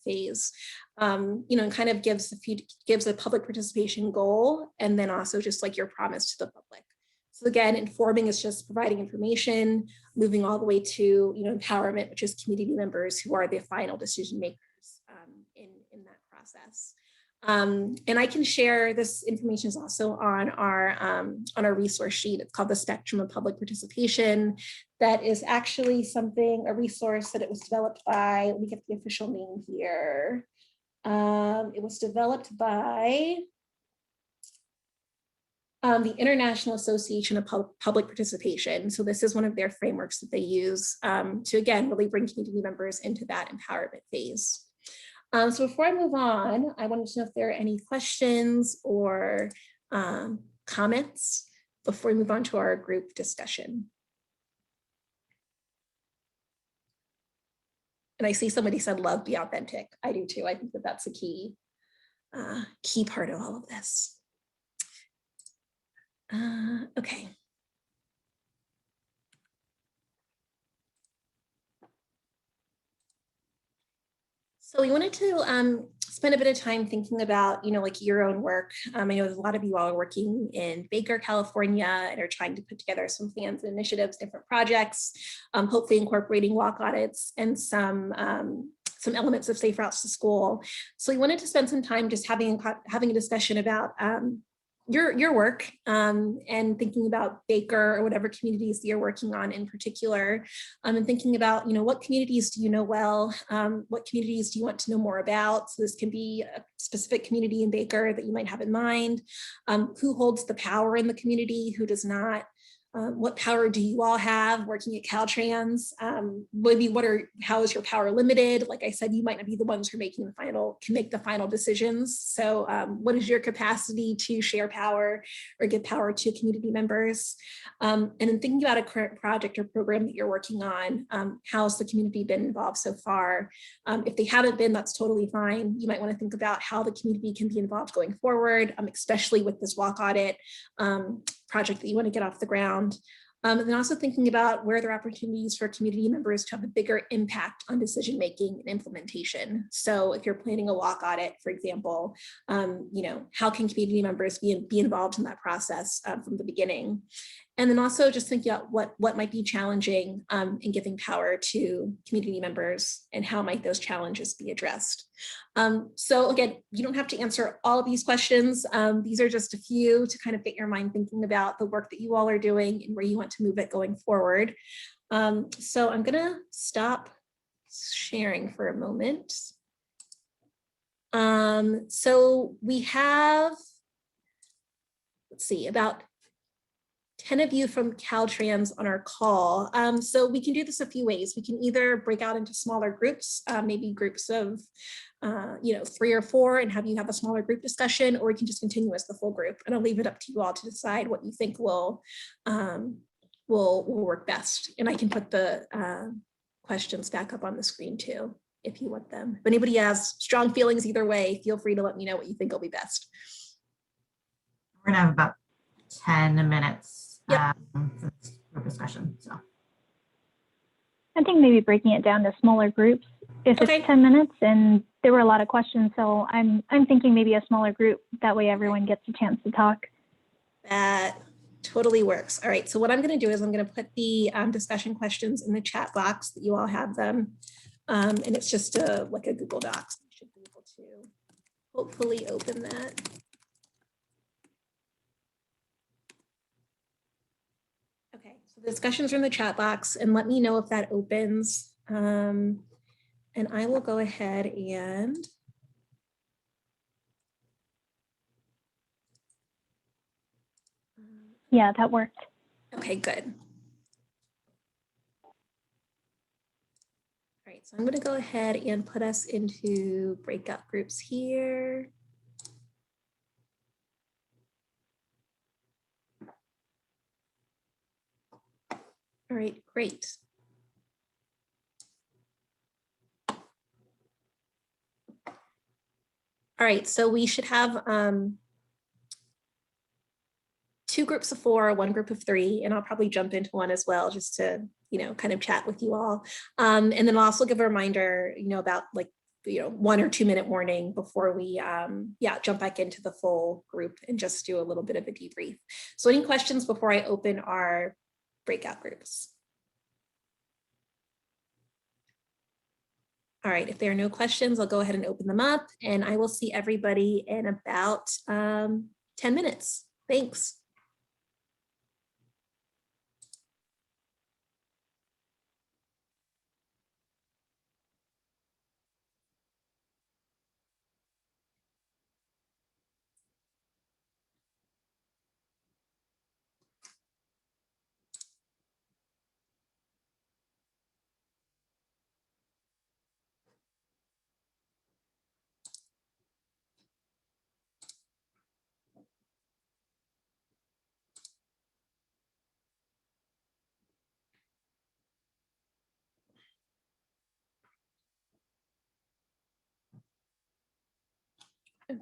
Speaker 1: phase. And kind of gives a public participation goal, and then also just like your promise to the public. So again, informing is just providing information, moving all the way to, empowerment, which is community members who are the final decision makers in that process. And I can share this information is also on our resource sheet. It's called the Spectrum of Public Participation. That is actually a resource that it was developed by, let me get the official name here. It was developed by the International Association of Public Participation. So this is one of their frameworks that they use to, again, really bring community members into that empowerment phase. So before I move on, I wanted to know if there are any questions or comments before we move on to our group discussion. And I see somebody said, love, be authentic. I do too. I think that that's a key part of all of this. Okay. So we wanted to spend a bit of time thinking about, like your own work. I know a lot of you all are working in Baker, California, and are trying to put together some plans and initiatives, different projects, hopefully incorporating walk audits and some elements of safe routes to school. So we wanted to spend some time just having a discussion about your work and thinking about Baker or whatever communities that you're working on in particular, and thinking about, what communities do you know well, what communities do you want to know more about? So this can be a specific community in Baker that you might have in mind. Who holds the power in the community, who does not? What power do you all have working at Caltrans? Maybe how is your power limited? Like I said, you might not be the ones who can make the final decisions. So what is your capacity to share power or give power to community members? And then thinking about a current project or program that you're working on, how's the community been involved so far? If they haven't been, that's totally fine. You might want to think about how the community can be involved going forward, especially with this walk audit project that you want to get off the ground. And then also thinking about where there are opportunities for community members to have a bigger impact on decision-making and implementation. So if you're planning a walk audit, for example, how can community members be involved in that process from the beginning? And then also just thinking about what might be challenging in giving power to community members and how might those challenges be addressed. So again, you don't have to answer all of these questions. These are just a few to kind of get your mind thinking about the work that you all are doing and where you want to move it going forward. So I'm gonna stop sharing for a moment. So we have, let's see, about 10 of you from Caltrans on our call. So we can do this a few ways. We can either break out into smaller groups, maybe groups of 3 or 4 and have you have a smaller group discussion, or we can just continue as the full group. And I'll leave it up to you all to decide what you think will work best. And I can put the questions back up on the screen too, if you want them. If anybody has strong feelings either way, feel free to let me know what you think will be best.
Speaker 2: We're gonna have about 10 minutes
Speaker 1: Yep.
Speaker 2: for this group discussion. So
Speaker 3: I think maybe breaking it down to smaller groups. If
Speaker 1: Okay.
Speaker 3: it's 10 minutes and there were a lot of questions, so I'm thinking maybe a smaller group. That way everyone gets a chance to talk.
Speaker 1: That totally works. All right, so what I'm going to do is I'm going to put the discussion questions in the chat box that you all have them. And it's just like a Google Docs. You should be able to hopefully open that. Okay, so the discussions are in the chat box, and let me know if that opens. And I will go ahead and
Speaker 3: Yeah, that worked.
Speaker 1: okay, good. All right, so I'm going to go ahead and put us into breakout groups here. All right, great. All right, so we should have 2 groups of 4, 1 group of 3, and I'll probably jump into one as well just to, kind of chat with you all. And then I'll also give a reminder, about 1 or 2 minute warning before we jump back into the full group and just do a little bit of a debrief. So any questions before I open our breakout groups? All right, if there are no questions, I'll go ahead and open them up, and I will see everybody in about 10 minutes. Thanks. Okay.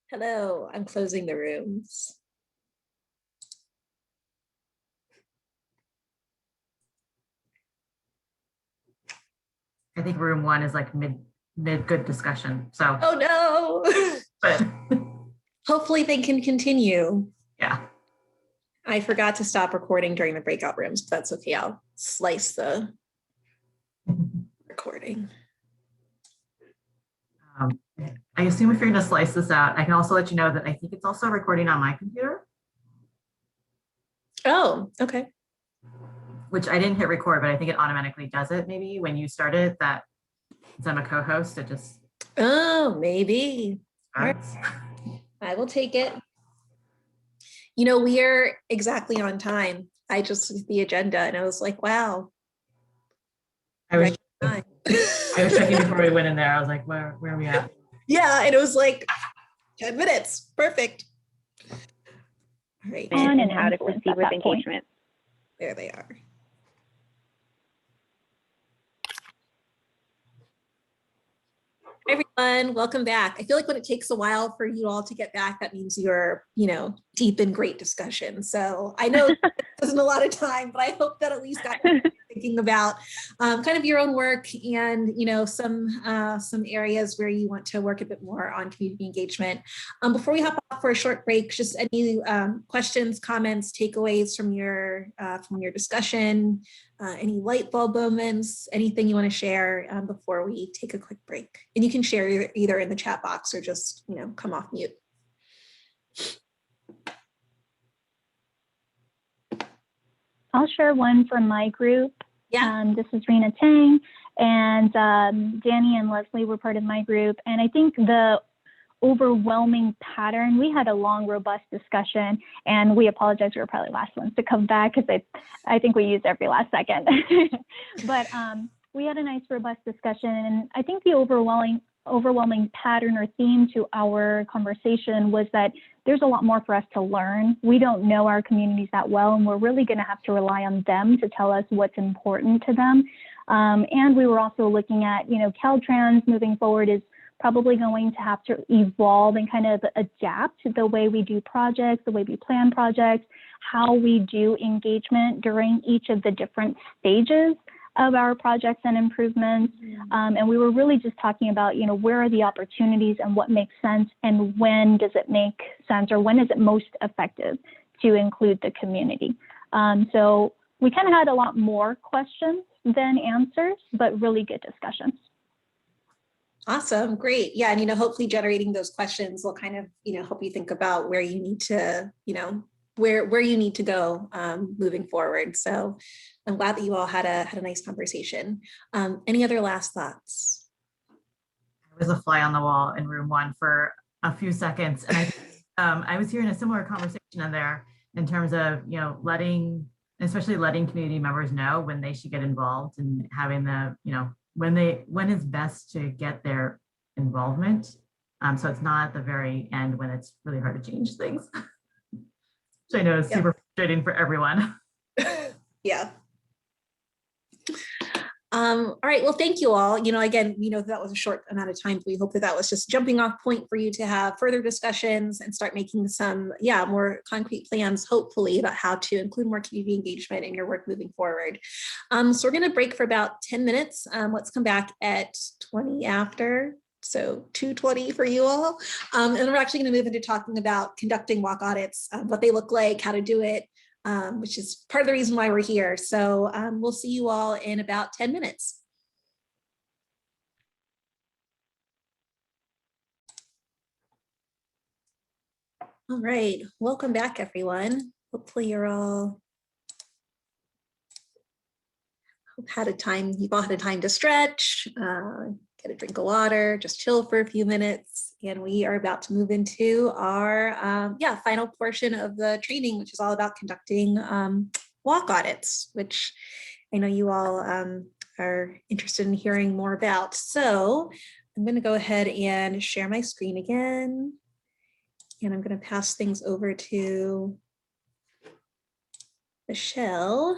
Speaker 1: Hello, I'm closing the rooms.
Speaker 2: I think room 1 is like mid good discussion. So,
Speaker 1: Oh no.
Speaker 2: but
Speaker 1: Hopefully they can continue.
Speaker 2: yeah.
Speaker 1: I forgot to stop recording during the breakout rooms, but that's okay. I'll slice the recording.
Speaker 2: I assume if you're going to slice this out, I can also let you know that I think it's also recording on my computer,
Speaker 1: Oh, okay.
Speaker 2: which I didn't hit record, but I think it automatically does it. Maybe when you start it, that since I'm a co-host, it just
Speaker 1: Oh, maybe.
Speaker 2: starts.
Speaker 1: I will take it. You know, we are exactly on time. I just looked at the agenda and I was like, wow.
Speaker 2: I was
Speaker 1: Right
Speaker 2: I was checking before we went in there. I was like, where are we at?
Speaker 1: Yeah, and it was like 10 minutes. Perfect. All right.
Speaker 3: On
Speaker 4: And how to
Speaker 3: announcements
Speaker 4: proceed
Speaker 3: at
Speaker 4: with
Speaker 3: that point.
Speaker 4: engagement.
Speaker 1: There they are. Hi, everyone, welcome back. I feel like when it takes a while for you all to get back, that means you're, deep in great discussion. So I know it isn't a lot of time, but I hope that at least got you thinking about kind of your own work and, some areas where you want to work a bit more on community engagement. Before we hop off for a short break, just any questions, comments, takeaways from your discussion, any light bulb moments, anything you want to share before we take a quick break. And you can share either in the chat box or just, come off mute.
Speaker 3: I'll share one from my group.
Speaker 1: Yeah.
Speaker 3: This is Rena Tang, and Danny and Leslie were part of my group. And I think the overwhelming pattern, we had a long, robust discussion, and we apologize, we were probably last ones to come back because I think we used every last second. But we had a nice, robust discussion, and I think the overwhelming pattern or theme to our conversation was that there's a lot more for us to learn. We don't know our communities that well, and we're really going to have to rely on them to tell us what's important to them. And we were also looking at, Caltrans moving forward is probably going to have to evolve and kind of adapt the way we do projects, the way we plan projects, how we do engagement during each of the different stages of our projects and improvements. And we were really just talking about, where are the opportunities and what makes sense and when does it make sense or when is it most effective to include the community. So we kind of had a lot more questions than answers, but really good discussions.
Speaker 1: Awesome, great. Yeah, and hopefully generating those questions will kind of, help you think about where you need to, where you need to go moving forward. So I'm glad that you all had a nice conversation. Any other last thoughts?
Speaker 2: I was a fly on the wall in room 1 for a few seconds, and I was hearing a similar conversation in there in terms of especially letting community members know when they should get involved and having the when it's best to get their involvement. So it's not at the very end when it's really hard to change things, which I know is super frustrating for everyone.
Speaker 1: Yeah. All right, well, thank you all. Again, that was a short amount of time, but we hope that was just jumping off point for you to have further discussions and start making some, more concrete plans, hopefully, about how to include more community engagement in your work moving forward. So we're going to break for about 10 minutes. Let's come back at 20 after. So 2:20 for you all. And we're actually going to move into talking about conducting walk audits, what they look like, how to do it, which is part of the reason why we're here. So we'll see you all in about 10 minutes. All right, welcome back, everyone. Hopefully you're all you've all had a time to stretch, get a drink of water, just chill for a few minutes. And we are about to move into our final portion of the training, which is all about conducting walk audits, which I know you all are interested in hearing more about. So I'm going to go ahead and share my screen again. And I'm going to pass things over to Michelle.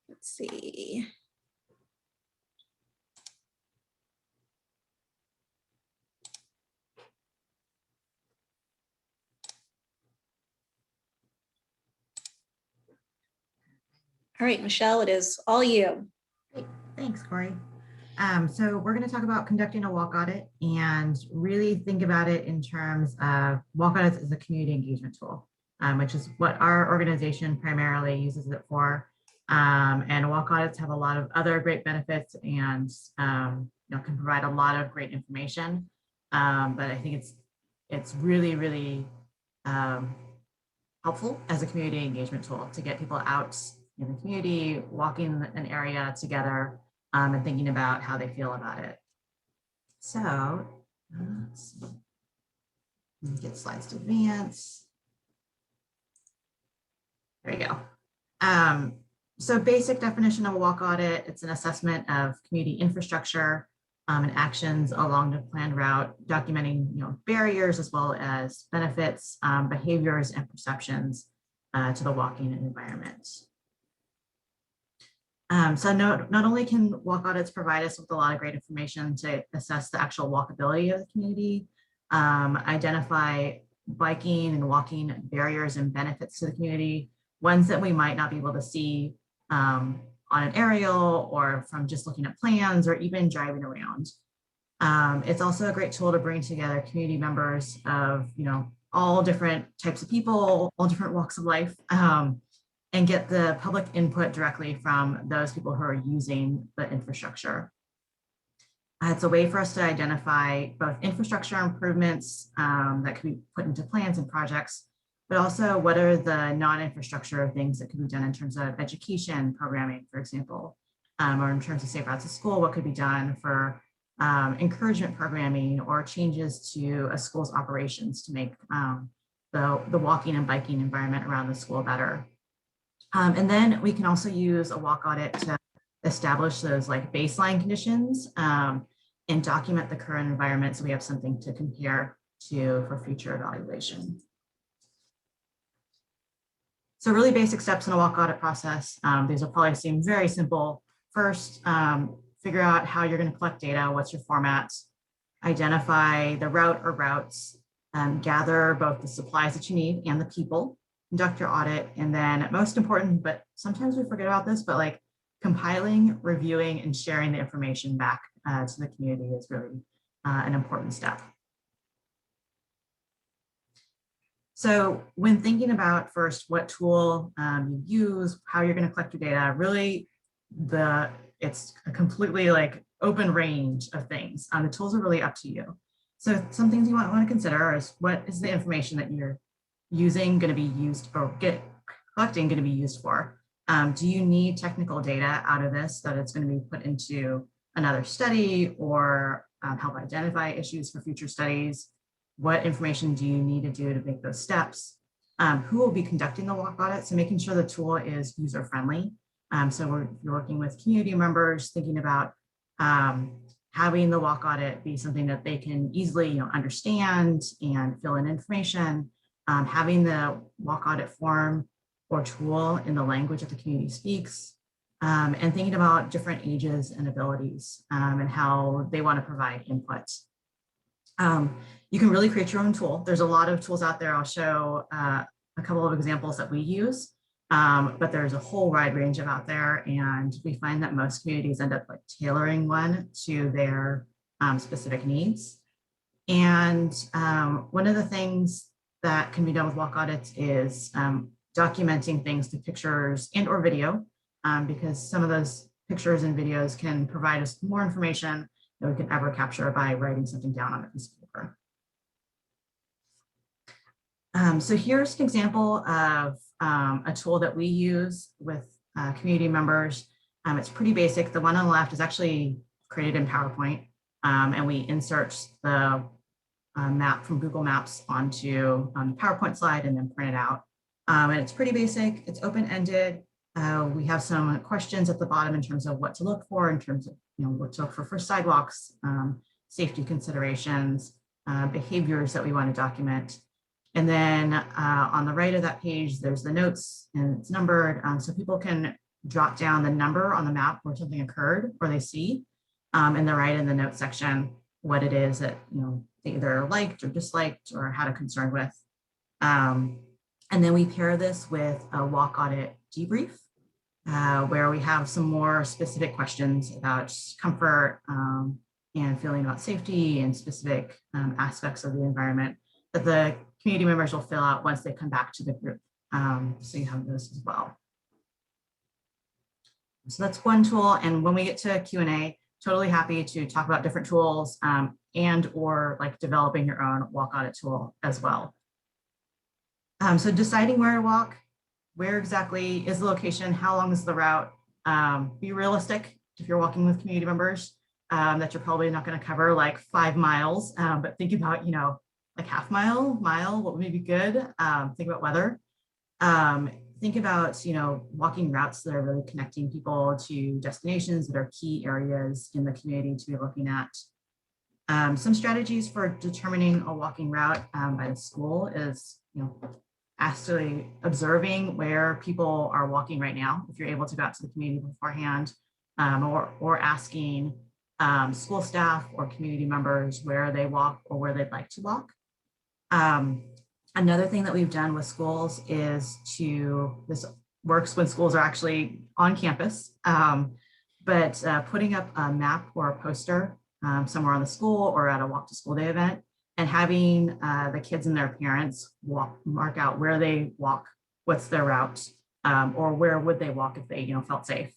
Speaker 1: Let's see. All right, Michelle, it is all you.
Speaker 2: Great. Thanks, Corey. So we're going to talk about conducting a walk audit and really think about it in terms of walk audits as a community engagement tool, which is what our organization primarily uses it for. And walk audits have a lot of other great benefits and can provide a lot of great information. But I think it's really helpful as a community engagement tool to get people out in the community, walking an area together, and thinking about how they feel about it. So let's see. Let me get slides to advance. There you go. So basic definition of a walk audit, it's an assessment of community infrastructure and actions along the planned route, documenting barriers as well as benefits, behaviors, and perceptions to the walking environment. So not only can walk audits provide us with a lot of great information to assess the actual walkability of the community, identify biking and walking barriers and benefits to the community, ones that we might not be able to see on an aerial or from just looking at plans or even driving around. It's also a great tool to bring together community members of all different types of people, all different walks of life, and get the public input directly from those people who are using the infrastructure. It's a way for us to identify both infrastructure improvements that could be put into plans and projects, but also what are the non-infrastructure things that could be done in terms of education programming, for example, or in terms of safe routes to school, what could be done for encouragement programming or changes to a school's operations to make the walking and biking environment around the school better. And then we can also use a walk audit to establish those baseline conditions and document the current environment so we have something to compare to for future evaluation. So really basic steps in a walk audit process. These will probably seem very simple. First, figure out how you're going to collect data, what's your format, identify the route or routes, gather both the supplies that you need and the people, conduct your audit, and then most important, but sometimes we forget about this, but compiling, reviewing, and sharing the information back to the community is really an important step. So when thinking about first what tool you use, how you're going to collect your data, really it's a completely open range of things. The tools are really up to you. So some things you want to consider is what is the information that you're using going to be used or collecting going to be used for? Do you need technical data out of this that it's going to be put into another study or help identify issues for future studies? What information do you need to do to make those steps? Who will be conducting the walk audit? So making sure the tool is user-friendly. So you're working with community members, thinking about having the walk audit be something that they can easily understand and fill in information, having the walk audit form or tool in the language that the community speaks, and thinking about different ages and abilities and how they want to provide input. You can really create your own tool. There's a lot of tools out there. I'll show a couple of examples that we use, but there's a whole wide range of out there, and we find that most communities end up tailoring one to their specific needs. And one of the things that can be done with walk audits is documenting things to pictures and or video, because some of those pictures and videos can provide us more information than we can ever capture by writing something down on a piece of paper. So here's an example of a tool that we use with community members. It's pretty basic. The one on the left is actually created in PowerPoint, and we insert the map from Google Maps onto the PowerPoint slide and then print it out. And it's pretty basic. It's open-ended. We have some questions at the bottom in terms of what to look for, in terms of what to look for sidewalks, safety considerations, behaviors that we want to document. And then on the right of that page, there's the notes, and it's numbered, so people can jot down the number on the map where something occurred or they see, and then write in the notes section what it is that they either liked or disliked or had a concern with. And then we pair this with a walk audit debrief. where we have some more specific questions about comfort and feeling about safety and specific aspects of the environment that the community members will fill out once they come back to the group. So you have those as well. So that's one tool. And when we get to Q&A, totally happy to talk about different tools and or like developing your own walk audit tool as well. So deciding where to walk, where exactly is the location, how long is the route, be realistic if you're walking with community members that you're probably not going to cover like 5 miles, but think about, you know, like half mile, what would be good. Think about weather. Think about, you know, walking routes that are really connecting people to destinations that are key areas in the community to be looking at. Some strategies for determining a walking route by the school is, you know, actually observing where people are walking right now, if you're able to go out to the community beforehand, or asking school staff or community members where they walk or where they'd like to walk. Another thing that we've done with schools is this works when schools are actually on campus, but putting up a map or a poster somewhere on the school or at a walk to school day event and having the kids and their parents mark out where they walk, what's their route, or where would they walk if they, you know, felt safe.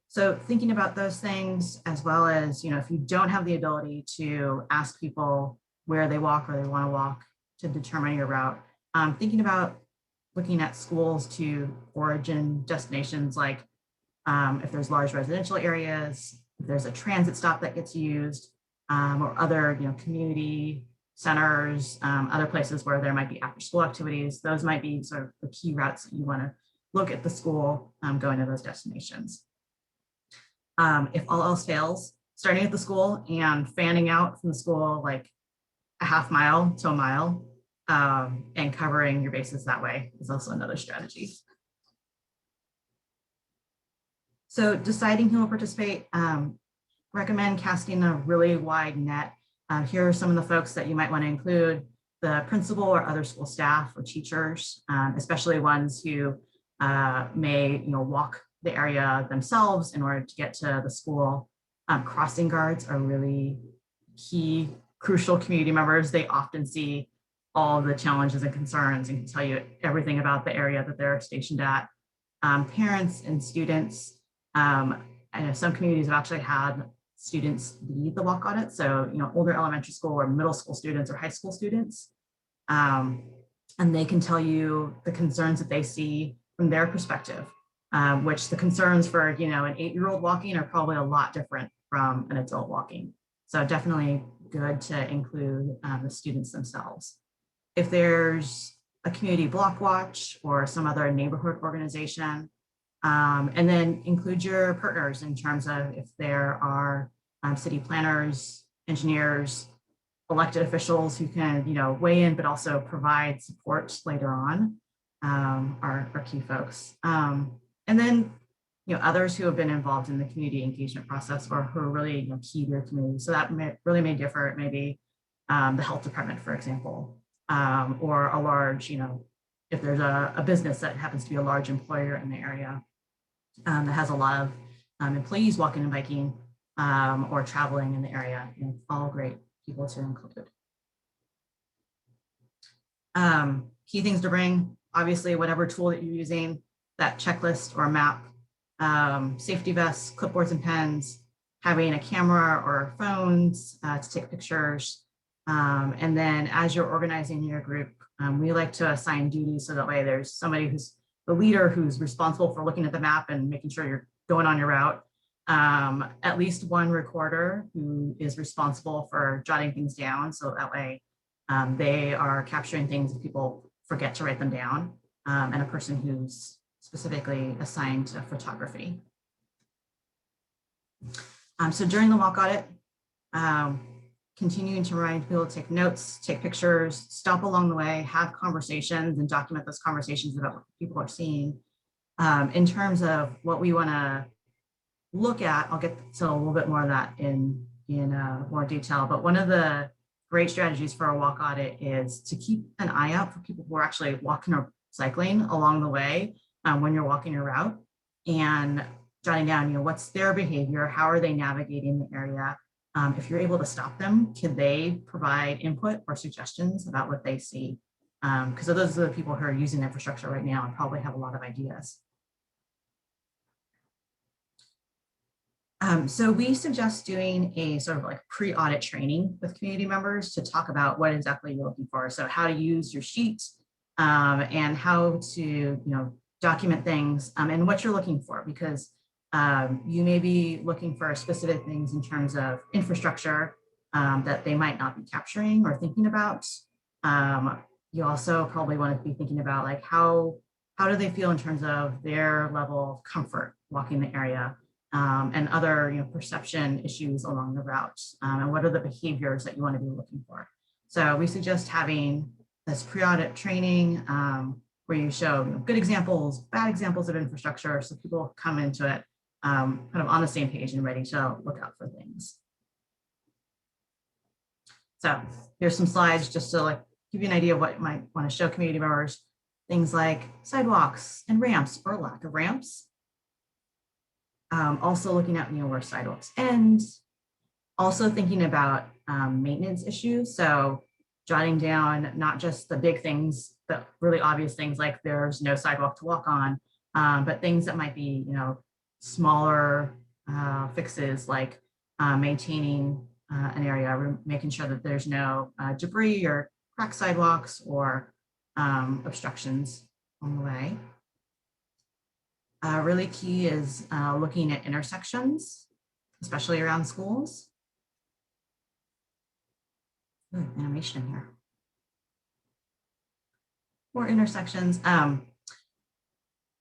Speaker 2: So thinking about those things, as well as, you know, if you don't have the ability to ask people where they walk or they want to walk to determine your route, thinking about looking at schools to origin destinations, like if there's large residential areas, if there's a transit stop that gets used, or other, you know, community centers, other places where there might be after school activities, those might be sort of the key routes that you want to look at the school going to those destinations. If all else fails, starting at the school and fanning out from the school like a half mile to a mile and covering your bases that way is also another strategy. So deciding who will participate, recommend casting a really wide net. Here are some of the folks that you might want to include: the principal or other school staff or teachers, especially ones who may, you know, walk the area themselves in order to get to the school. Crossing guards are really key, crucial community members. They often see all the challenges and concerns and can tell you everything about the area that they're stationed at. Parents and students. I know some communities have actually had students lead the walk audit. So, you know, older elementary school or middle school students or high school students. And they can tell you the concerns that they see from their perspective, which the concerns for, you know, an 8-year-old walking are probably a lot different from an adult walking. So definitely good to include the students themselves. If there's a community block watch or some other neighborhood organization, and then include your partners in terms of if there are city planners, engineers, elected officials who can, you know, weigh in, but also provide support later on, are key folks. And then, you know, others who have been involved in the community engagement process or who are really, you know, key to your community. So that really may differ. It may be the health department, for example, or a large, you know, if there's a business that happens to be a large employer in the area that has a lot of employees walking and biking or traveling in the area, you know, all great people to include. Key things to bring, obviously, whatever tool that you're using, that checklist or map, safety vests, clipboards and pens, having a camera or phones to take pictures. And then as you're organizing your group, we like to assign duties so that way there's somebody who's the leader who's responsible for looking at the map and making sure you're going on your route. At least one recorder who is responsible for jotting things down. So that way they are capturing things if people forget to write them down, and a person who's specifically assigned to photography. So during the walk audit, continuing to remind people to take notes, take pictures, stop along the way, have conversations and document those conversations about what people are seeing. In terms of what we want to look at, I'll get to a little bit more of that in more detail, but one of the great strategies for a walk audit is to keep an eye out for people who are actually walking or cycling along the way when you're walking your route, and jotting down, what's their behavior? How are they navigating the area? If you're able to stop them, can they provide input or suggestions about what they see? Because those are the people who are using infrastructure right now and probably have a lot of ideas. So we suggest doing a sort of like pre-audit training with community members to talk about what exactly you're looking for. So how to use your sheet and how to document things and what you're looking for, because you may be looking for specific things in terms of infrastructure that they might not be capturing or thinking about. You also probably want to be thinking about like how do they feel in terms of their level of comfort walking the area. And other perception issues along the route, and what are the behaviors that you want to be looking for. So we suggest having this pre-audit training where you show good examples, bad examples of infrastructure, so people come into it kind of on the same page and ready to look out for things. So here's some slides just to like give you an idea of what you might want to show community members. Things like sidewalks and ramps or lack of ramps. Also looking at where sidewalks end, also thinking about maintenance issues. So jotting down not just the big things, the really obvious things like there's no sidewalk to walk on, but things that might be smaller fixes like maintaining an area, making sure that there's no debris or cracked sidewalks or obstructions on the way. Really key is looking at intersections, especially around schools. Ooh, animation here. More intersections.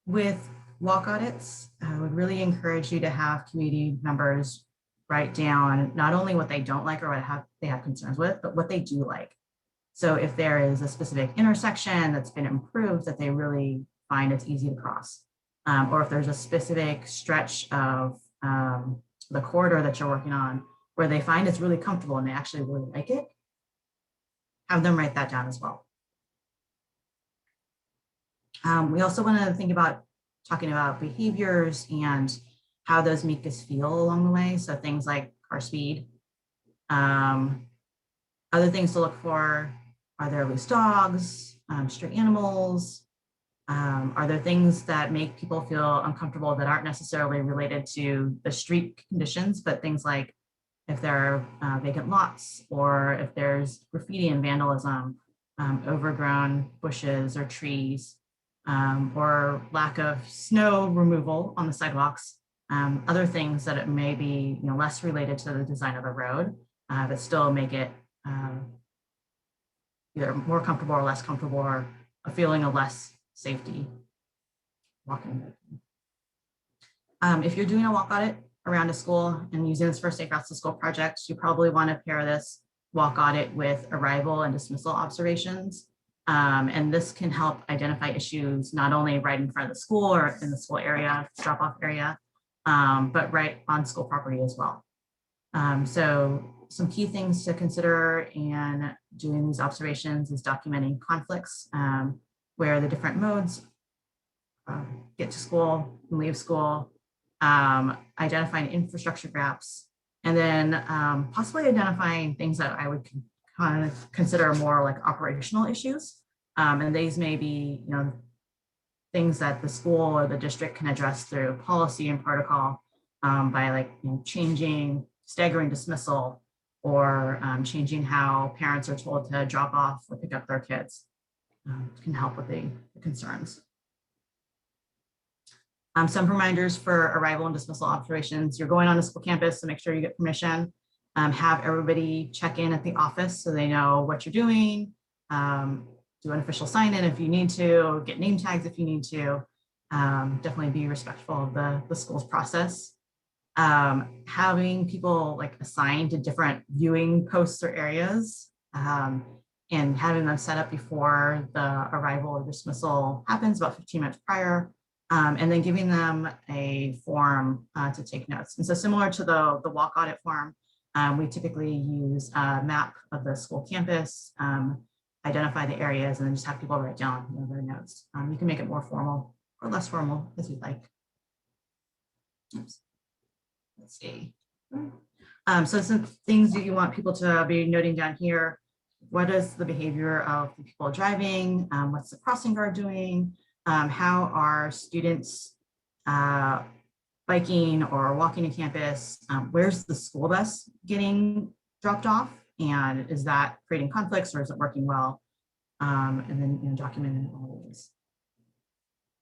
Speaker 2: With walk audits, I would really encourage you to have community members write down not only what they don't like or what they have concerns with, but what they do like. So if there is a specific intersection that's been improved that they really find it's easy to cross. Or if there's a specific stretch of the corridor that you're working on where they find it's really comfortable and they actually really like it, have them write that down as well. We also want to think about talking about behaviors and how those make us feel along the way. So things like car speed. Other things to look for, are there loose dogs, stray animals? Are there things that make people feel uncomfortable that aren't necessarily related to the street conditions, but things like if there are vacant lots or if there's graffiti and vandalism, overgrown bushes or trees, or lack of snow removal on the sidewalks, other things that it may be less related to the design of the road, but still make it either more comfortable or less comfortable or a feeling of less safety walking. If you're doing a walk audit around a school and using this for Safe Routes to School projects, you probably want to pair this walk audit with arrival and dismissal observations. And this can help identify issues not only right in front of the school or in the school area, drop-off area, but right on school property as well. So some key things to consider in doing these observations is documenting conflicts, where the different modes get to school and leave school, identifying infrastructure gaps, and then possibly identifying things that I would kind of consider more like operational issues. And these may be, things that the school or the district can address through policy and protocol by like changing, staggering dismissal, or changing how parents are told to drop off or pick up their kids. Can help with the concerns. Some reminders for arrival and dismissal observations. You're going on a school campus, so make sure you get permission. Have everybody check in at the office so they know what you're doing. Do an official sign-in if you need to, get name tags if you need to. Definitely be respectful of the school's process. Having people like assigned to different viewing posts or areas, and having them set up before the arrival or dismissal happens, about 15 minutes prior, and then giving them a form to take notes. And so similar to the walk audit form, we typically use a map of the school campus, identify the areas, and then just have people write down their notes. You can make it more formal or less formal as you'd like. Oops. Let's see. So some things that you want people to be noting down here. What is the behavior of the people driving? What's the crossing guard doing? How are students biking or walking to campus? Where's the school bus getting dropped off? And is that creating conflicts or is it working well? And then documenting all of this.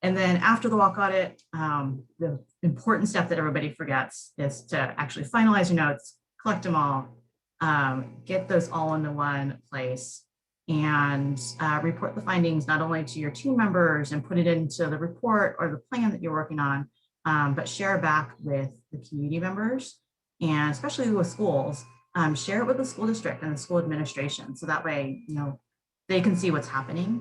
Speaker 2: And then after the walk audit, the important step that everybody forgets is to actually finalize your notes, collect them all, get those all into one place, and report the findings not only to your team members and put it into the report or the plan that you're working on, but share back with the community members, and especially with schools, share it with the school district and the school administration. So that way, they can see what's happening.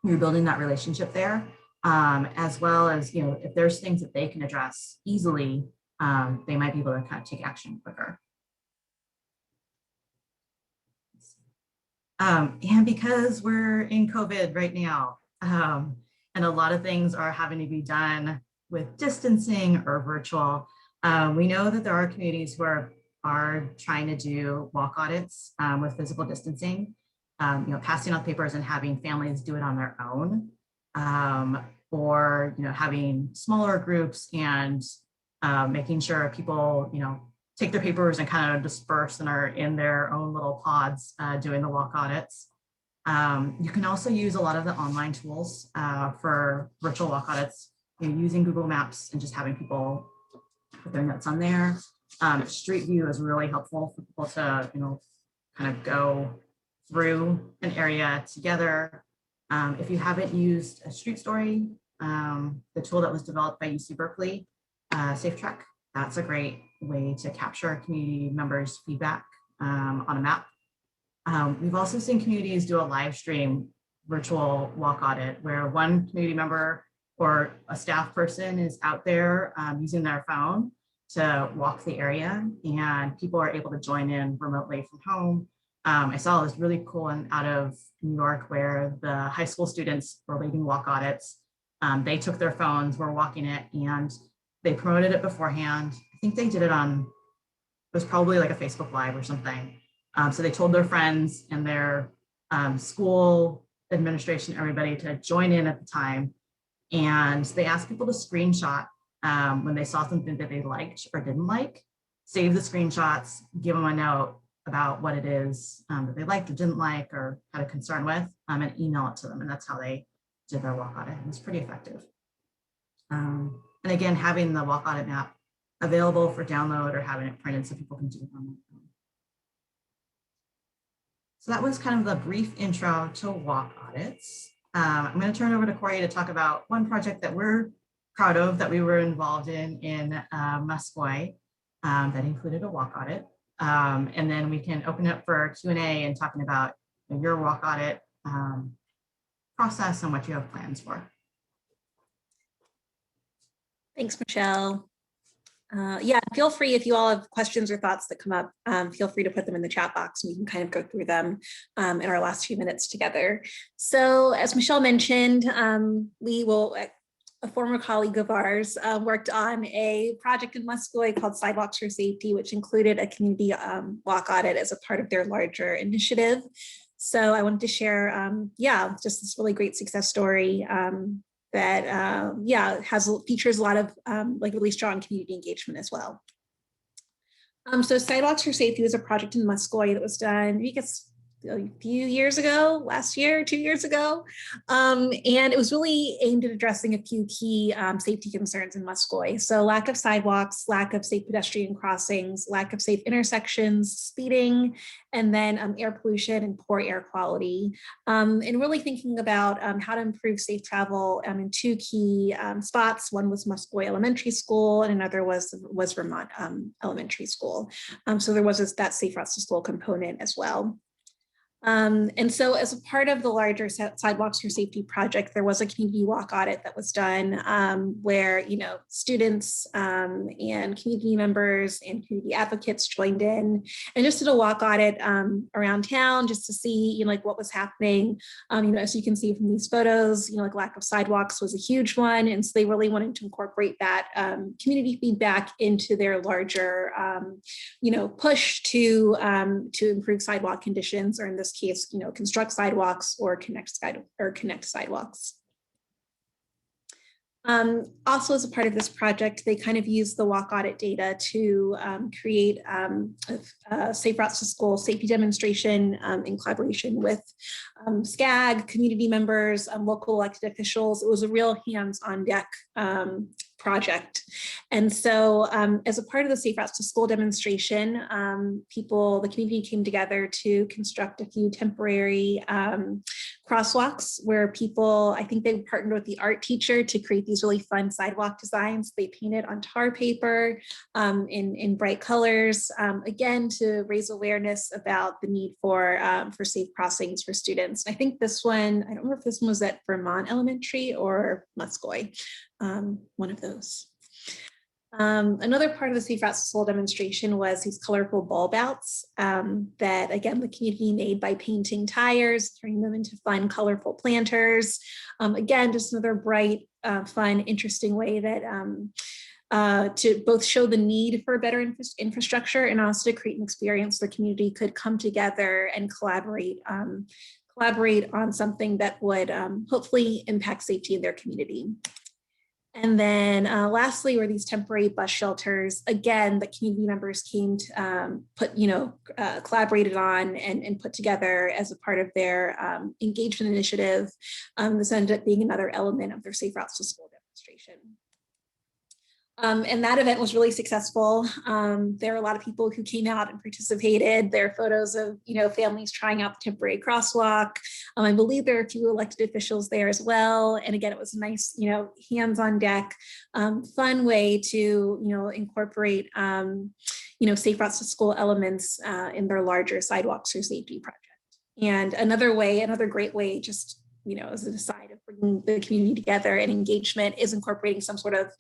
Speaker 2: You're building that relationship there, as well as, if there's things that they can address easily, they might be able to kind of take action quicker. And because we're in COVID right now, and a lot of things are having to be done with distancing or virtual, we know that there are communities who are trying to do walk audits with physical distancing, passing out papers and having families do it on their own, or having smaller groups and making sure people take their papers and kind of disperse and are in their own little pods doing the walk audits. You can also use a lot of the online tools for virtual walk audits, using Google Maps and just having people put their notes on there. Street View is really helpful for people to kind of go through an area together. If you haven't used a Street Story, the tool that was developed by UC Berkeley, SafeTrack, that's a great way to capture community members' feedback on a map. We've also seen communities do a live stream virtual walk audit where one community member or a staff person is out there using their phone to walk the area, and people are able to join in remotely from home. I saw this really cool one out of New York where the high school students were leading walk audits. They took their phones, were walking it, and they promoted it beforehand. I think they did it on, it was probably like a Facebook Live or something. So they told their friends and their school administration, everybody, to join in at the time. And they asked people to screenshot when they saw something that they liked or didn't like, save the screenshots, give them a note about what it is that they liked or didn't like or had a concern with, and email it to them. And that's how they did their walk audit. It was pretty effective. And again, having the walk audit map available for download or having it printed so people can do it on their phone. So that was kind of the brief intro to walk audits. I'm going to turn it over to Corey to talk about one project that we're proud of that we were involved in Musquoy that included a walk audit. And then we can open it up for Q&A and talking about your walk audit process and what you have plans for.
Speaker 1: Thanks, Michelle. Yeah, feel free if you all have questions or thoughts that come up, feel free to put them in the chat box and we can kind of go through them in our last few minutes together. So as Michelle mentioned, a former colleague of ours worked on a project in Musquoy called Sidewalks for Safety, which included a community walk audit as a part of their larger initiative. So I wanted to share, just this really great success story that features a lot of really strong community engagement as well. So Sidewalks for Safety was a project in Musquoy that was done, I guess, a few years ago, last year, 2 years ago. And it was really aimed at addressing a few key safety concerns in Musquoy. So lack of sidewalks, lack of safe pedestrian crossings, lack of safe intersections, speeding, and then air pollution and poor air quality. And really thinking about how to improve safe travel in two key spots. One was Musquoy Elementary School and another was Vermont Elementary School. So there was that safe routes to school component as well. And so as a part of the larger Sidewalks for Safety project, there was a community walk audit that was done where, students and community members and community advocates joined in and just did a walk audit around town just to see, like what was happening. As you can see from these photos, like lack of sidewalks was a huge one. And so they really wanted to incorporate that community feedback into their larger, push to improve sidewalk conditions, or in this case, construct sidewalks or connect sidewalks. Also, as a part of this project, they kind of use the walk audit data to create a Safe Routes to School safety demonstration in collaboration with SCAG, community members, local elected officials. It was a real hands-on deck project. And so as a part of the Safe Routes to School demonstration, the community came together to construct a few temporary crosswalks where I think they partnered with the art teacher to create these really fun sidewalk designs. They painted on tar paper in bright colors, again, to raise awareness about the need for safe crossings for students. I think this one, I don't remember if this one was at Vermont Elementary or Muscoy, one of those. Another part of the Safe Routes to School demonstration was these colorful bulb outs that, again, the community made by painting tires, turning them into fun, colorful planters. Again, just another bright, fun, interesting way that to both show the need for better infrastructure and also to create an experience the community could come together and collaborate on something that would hopefully impact safety in their community. And then lastly, were these temporary bus shelters, again, that community members came to collaborated on and put together as a part of their engagement initiative. This ended up being another element of their Safe Routes to School demonstration. And that event was really successful. There are a lot of people who came out and participated. There are photos of, families trying out the temporary crosswalk. I believe there are a few elected officials there as well. And again, it was a nice, hands on deck, fun way to, incorporate, Safe Routes to School elements in their larger Sidewalks for Safety project. And another great way, just as an aside of bringing the community together and engagement, is incorporating some sort of,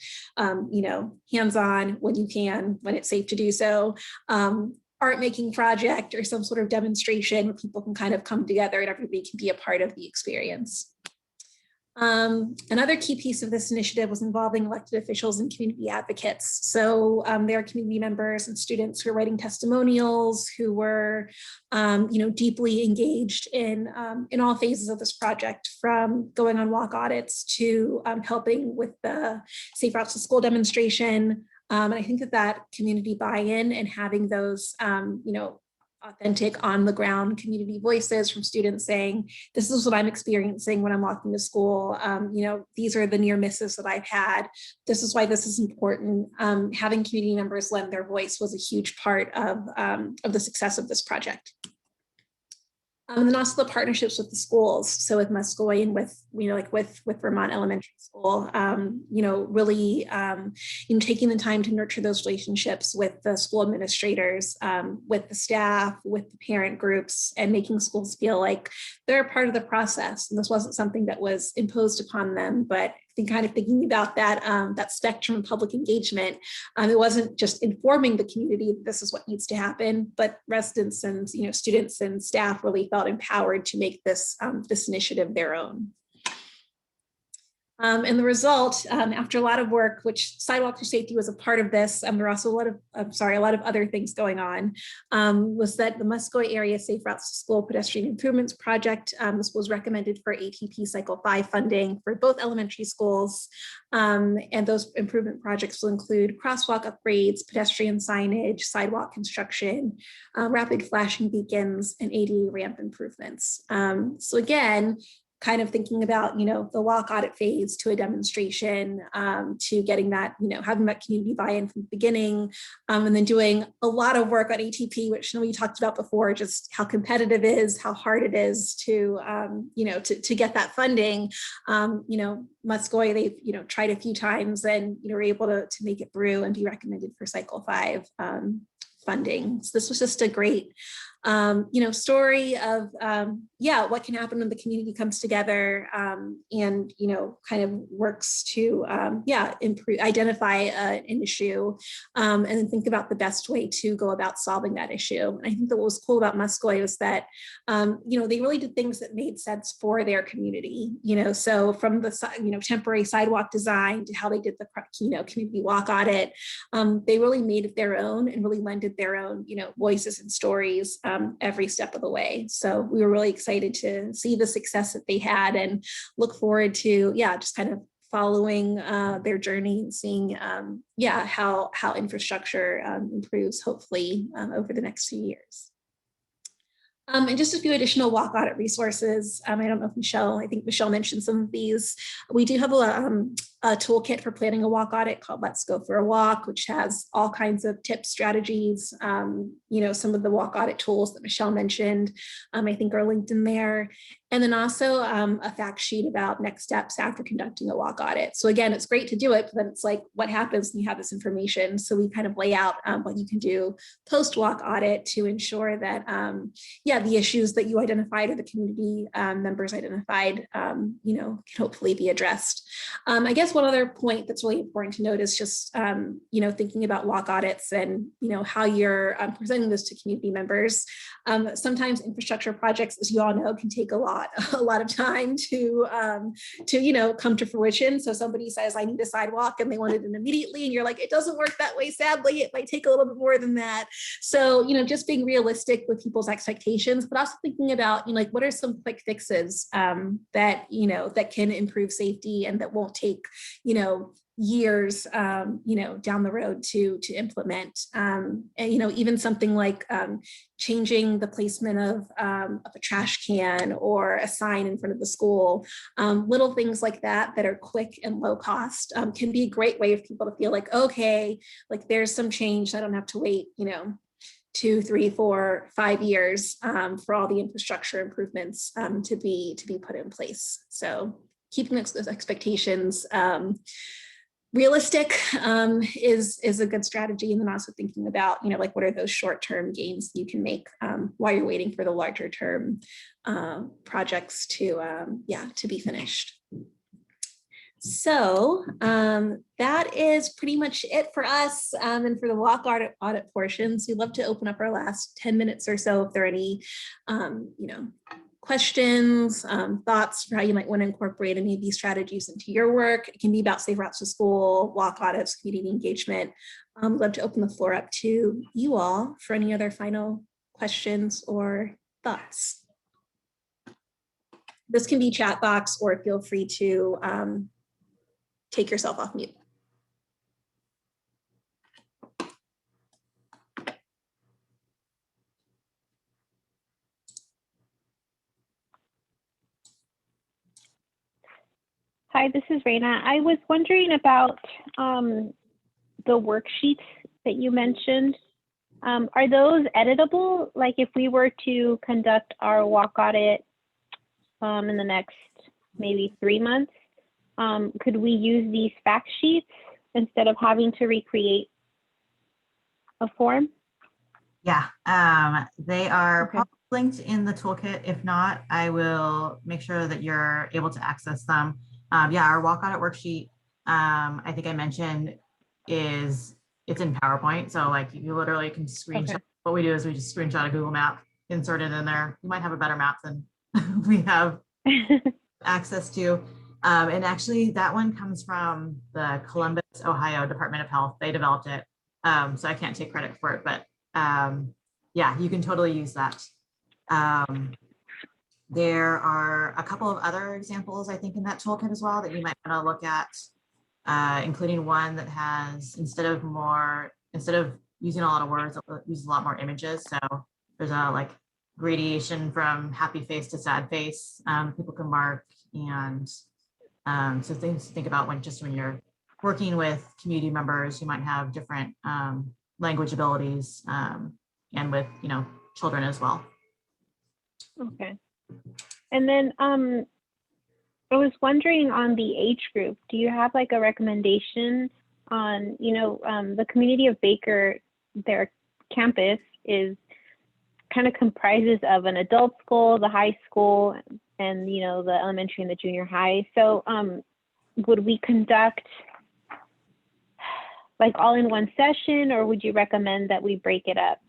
Speaker 1: hands-on when you can, when it's safe to do so, art making project or some sort of demonstration where people can kind of come together and everybody can be a part of the experience. Another key piece of this initiative was involving elected officials and community advocates. So there are community members and students who are writing testimonials, who were, deeply engaged in all phases of this project, from going on walk audits to helping with the Safe Routes to School demonstration. And I think that community buy-in and having those, authentic on the ground community voices from students saying, this is what I'm experiencing when I'm walking to school. These are the near misses that I've had. This is why this is important. Having community members lend their voice was a huge part of the success of this project. And then also the partnerships with the schools. So with Muscoy and with Vermont Elementary School, really, taking the time to nurture those relationships with the school administrators, with the staff, with the parent groups, and making schools feel like they're a part of the process. And this wasn't something that was imposed upon them, but kind of thinking about that spectrum of public engagement. It wasn't just informing the community that this is what needs to happen, but residents and students and staff really felt empowered to make this initiative their own. And the result, after a lot of work, which Sidewalks for Safety was a part of this, there were also a lot of other things going on, was that the Muscoy Area Safe Routes to School Pedestrian Improvements Project, this was recommended for ATP Cycle 5 funding for both elementary schools. And those improvement projects will include crosswalk upgrades, pedestrian signage, sidewalk construction, rapid flashing beacons, and ADA ramp improvements. So again, kind of thinking about, the walk audit phase to a demonstration, to getting that, having that community buy-in from the beginning, and then doing a lot of work on ATP, which we talked about before, just how competitive it is, how hard it is to, to get that funding. Muscoy, they've, tried a few times and, were able to make it through and be recommended for Cycle 5 funding. So this was just a great story of, what can happen when the community comes together and, kind of works to, improve, identify an issue and then think about the best way to go about solving that issue. And I think that what was cool about Muscoy was that, they really did things that made sense for their community, so from the, temporary sidewalk design to how they did the, community walk audit, they really made it their own and really lended their own, voices and stories every step of the way. So we were really excited to see the success that they had and look forward to, just kind of following their journey and seeing, how infrastructure improves hopefully over the next few years. And just a few additional walk audit resources. I don't know if I think Michelle mentioned some of these. We do have a toolkit for planning a walk audit called Let's Go for a Walk, which has all kinds of tips, strategies, some of the walk audit tools that Michelle mentioned, I think are linked in there. And then also a fact sheet about next steps after conducting a walk audit. So again, it's great to do it, but then it's like, what happens when you have this information? So we kind of lay out what you can do post-walk audit to ensure that, the issues that you identified or the community members identified, can hopefully be addressed. I guess one other point that's really important to note is just, thinking about walk audits and, how you're presenting this to community members. Sometimes infrastructure projects, as you all know, can take a lot of time to come to fruition. So somebody says, I need a sidewalk and they want it in immediately. And you're like, it doesn't work that way. Sadly, it might take a little bit more than that. So, just being realistic with people's expectations, but also thinking about, what are some quick fixes that can improve safety and that won't take, years, down the road to implement. And, even something like changing the placement of a trash can or a sign in front of the school, little things like that are quick and low cost can be a great way for people to feel like, okay, like there's some change. I don't have to wait, 2, 3, 4, 5 years for all the infrastructure improvements to be put in place. So keeping those expectations realistic is a good strategy. And then also thinking about, what are those short-term gains you can make while you're waiting for the larger term projects to be finished. So that is pretty much it for us and for the walk audit portions. We'd love to open up our last 10 minutes or so if there are any, questions, thoughts for how you might want to incorporate any of these strategies into your work. It can be about safe routes to school, walk audits, community engagement. I'd love to open the floor up to you all for any other final questions or thoughts. This can be chat box or feel free to take yourself off mute.
Speaker 4: Hi, this is Raina. I was wondering about the worksheets that you mentioned. Are those editable? Like if we were to conduct our walk audit in the next maybe 3 months, could we use these fact sheets instead of having to recreate a form?
Speaker 2: Yeah, they are probably linked in the toolkit. If not, I will make sure that you're able to access them. Our walk audit worksheet, I think I mentioned, it's in PowerPoint. So like you literally can screenshot. Okay. What we do is we just screenshot a Google map, insert it in there. You might have a better map than we have access to. And actually that one comes from the Columbus, Ohio Department of Health. They developed it. So I can't take credit for it, but you can totally use that. There are a couple of other examples, I think, in that toolkit as well that you might want to look at, including one that has, instead of using a lot of words, it uses a lot more images. So there's a like gradation from happy face to sad face people can mark. And so things to think about when you're working with community members, you might have different language abilities and with, children as well.
Speaker 4: Okay. And then I was wondering on the age group, do you have like a recommendation on, the community of Baker, their campus is kind of comprises of an adult school, the high school, and the elementary and the junior high. So would we conduct like all in one session, or would you recommend that we break it up?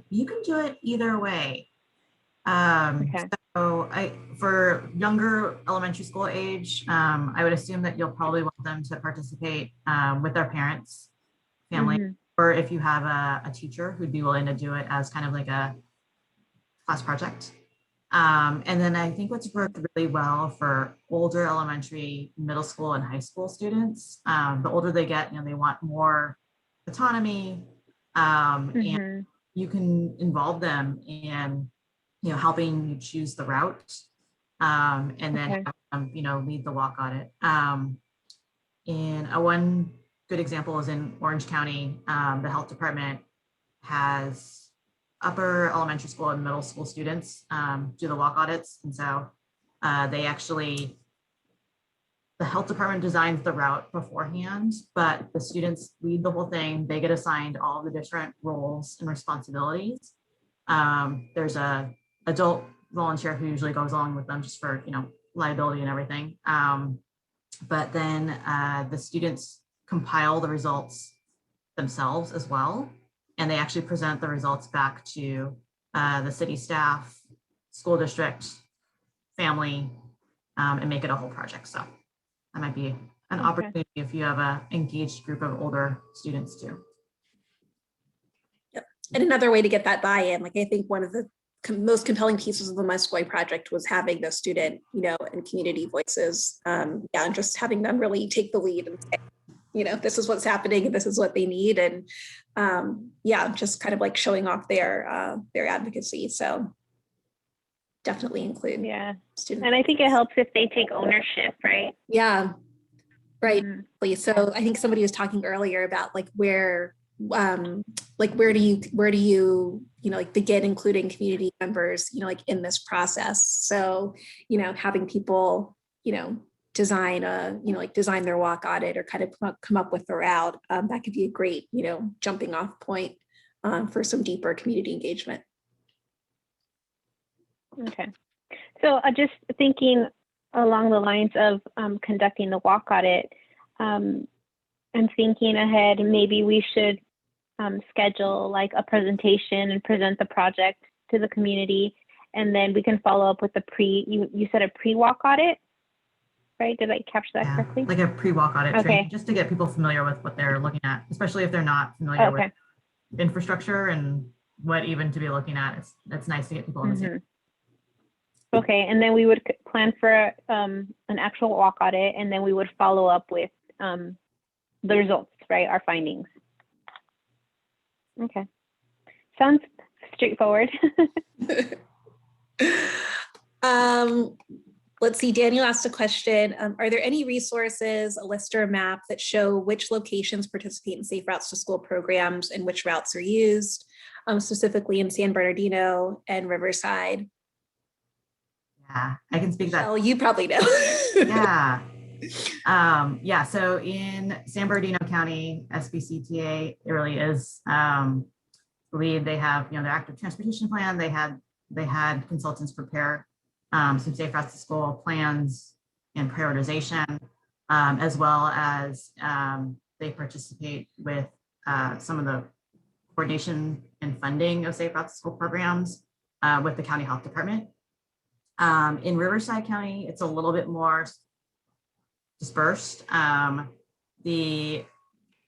Speaker 2: You can do it either way.
Speaker 4: Okay.
Speaker 2: So for younger elementary school age, I would assume that you'll probably want them to participate with their parents, family, or if you have a teacher who'd be willing to do it as kind of like a class project. And then I think what's worked really well for older elementary, middle school, and high school students, the older they get, they want more autonomy, and you can involve them in helping you choose the route, and then lead the walk audit. And one good example is in Orange County. The health department has upper elementary school and middle school students do the walk audits, and so the health department designs the route beforehand, but the students lead the whole thing. They get assigned all the different roles and responsibilities. There's a adult volunteer who usually goes along with them just for liability and everything. But then the students compile the results themselves as well, and they actually present the results back to the city staff, school district, family, and make it a whole project. So that might be an opportunity if you have an engaged group of older students too.
Speaker 1: Yep. And another way to get that buy-in, like I think one of the most compelling pieces of the Muscogee project was having the student, and community voices, and just having them really take the lead and say, this is what's happening and this is what they need, and just kind of like showing off their advocacy. So definitely include students.
Speaker 4: And I think it helps if they take ownership, right?
Speaker 1: Yeah, right. So I think somebody was talking earlier about like where do you begin including community members, in this process. So, having people, design design their walk audit or kind of come up with the route, that could be a great, jumping off point for some deeper community engagement.
Speaker 4: Okay. So just thinking along the lines of conducting the walk audit, and thinking ahead, maybe we should schedule like a presentation and present the project to the community, and then we can follow up with the you said a pre-walk audit, right? Did I capture that correctly?
Speaker 2: Like a pre-walk audit training, just to get people familiar with what they're looking at, especially if they're not familiar with infrastructure and what even to be looking at. It's nice to get people in the same.
Speaker 4: Okay, and then we would plan for an actual walk audit, and then we would follow up with the results, right? Our findings. Okay, sounds straightforward.
Speaker 1: Let's see, Daniel asked a question. Are there any resources, a list or a map that show which locations participate in Safe Routes to School programs and which routes are used, specifically in San Bernardino and Riverside?
Speaker 2: Yeah, I can speak that.
Speaker 1: Well, you probably know.
Speaker 2: So in San Bernardino County, SBCTA, it really is lead. They have, their active transportation plan. They had consultants prepare some Safe Routes to School plans and prioritization, as well as they participate with some of the coordination and funding of Safe Routes to School programs with the county health department. In Riverside County, it's a little bit more dispersed. The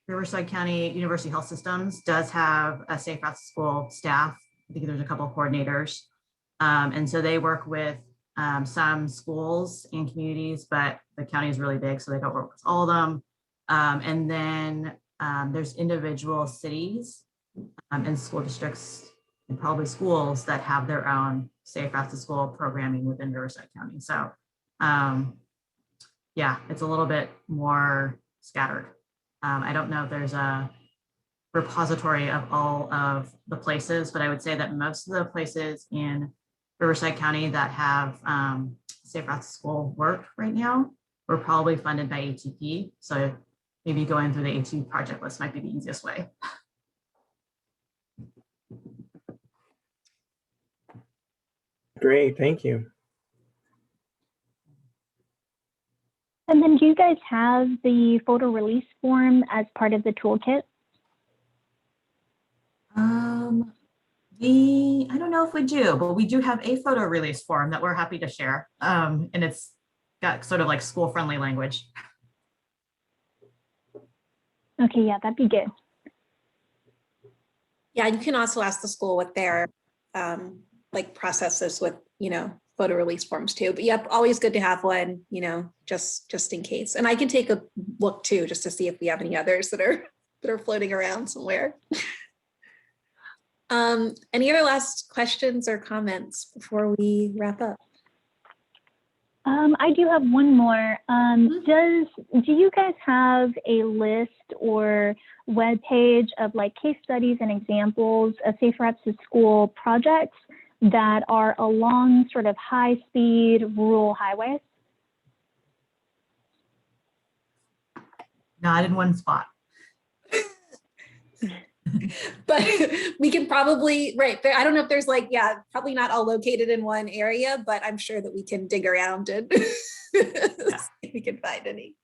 Speaker 2: Riverside County University Health Systems does have a Safe Routes to School staff. I think there's a couple of coordinators. And so they work with some schools and communities, but the county is really big, so they don't work with all of them. And then there's individual cities and school districts and probably schools that have their own Safe Routes to School programming within Riverside County. So it's a little bit more scattered. I don't know if there's a repository of all of the places, but I would say that most of the places in Riverside County that have Safe Routes to School work right now were probably funded by ATP. So maybe going through the ATP project list might be the easiest way.
Speaker 6: Great, thank you.
Speaker 3: And then do you guys have the photo release form as part of the toolkit?
Speaker 2: I don't know if we do, but we do have a photo release form that we're happy to share. And it's got sort of like school-friendly language.
Speaker 3: Okay, yeah, that'd be good.
Speaker 1: Yeah, you can also ask the school what their like processes with, photo release forms too. But yep, always good to have one, just in case. And I can take a look too, just to see if we have any others that are floating around somewhere. Any other last questions or comments before we wrap up?
Speaker 3: I do have one more. Do you guys have a list or web page of like case studies and examples of Safe Routes to School projects that are along sort of high-speed rural highways?
Speaker 2: Not in one spot.
Speaker 1: But we can probably, right, I don't know if there's like, yeah, probably not all located in one area, but I'm sure that we can dig around and see if we can find any.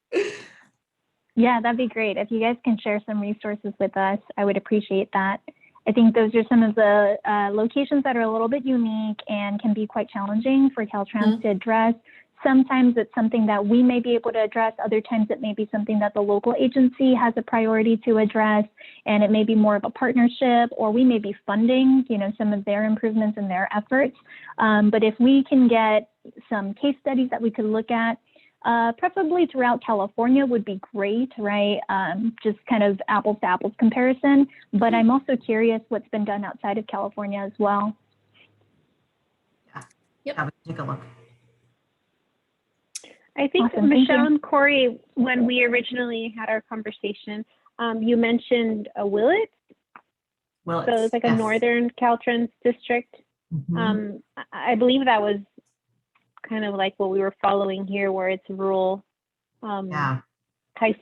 Speaker 3: Yeah, that'd be great. If you guys can share some resources with us, I would appreciate that. I think those are some of the locations that are a little bit unique and can be quite challenging for Caltrans to address. Sometimes it's something that we may be able to address. Other times it may be something that the local agency has a priority to address, and it may be more of a partnership, or we may be funding, some of their improvements and their efforts. But if we can get some case studies that we could look at, preferably throughout California would be great, right? Just kind of apples to apples comparison. But I'm also curious what's been done outside of California as well.
Speaker 2: Yeah, we can take a look.
Speaker 4: I think,
Speaker 3: Awesome.
Speaker 4: Michelle and Corey, when we originally had our conversation, you mentioned Willits.
Speaker 2: Well,
Speaker 4: So it's like a northern Caltrans district. I believe that was kind of like what we were following here, where it's rural, high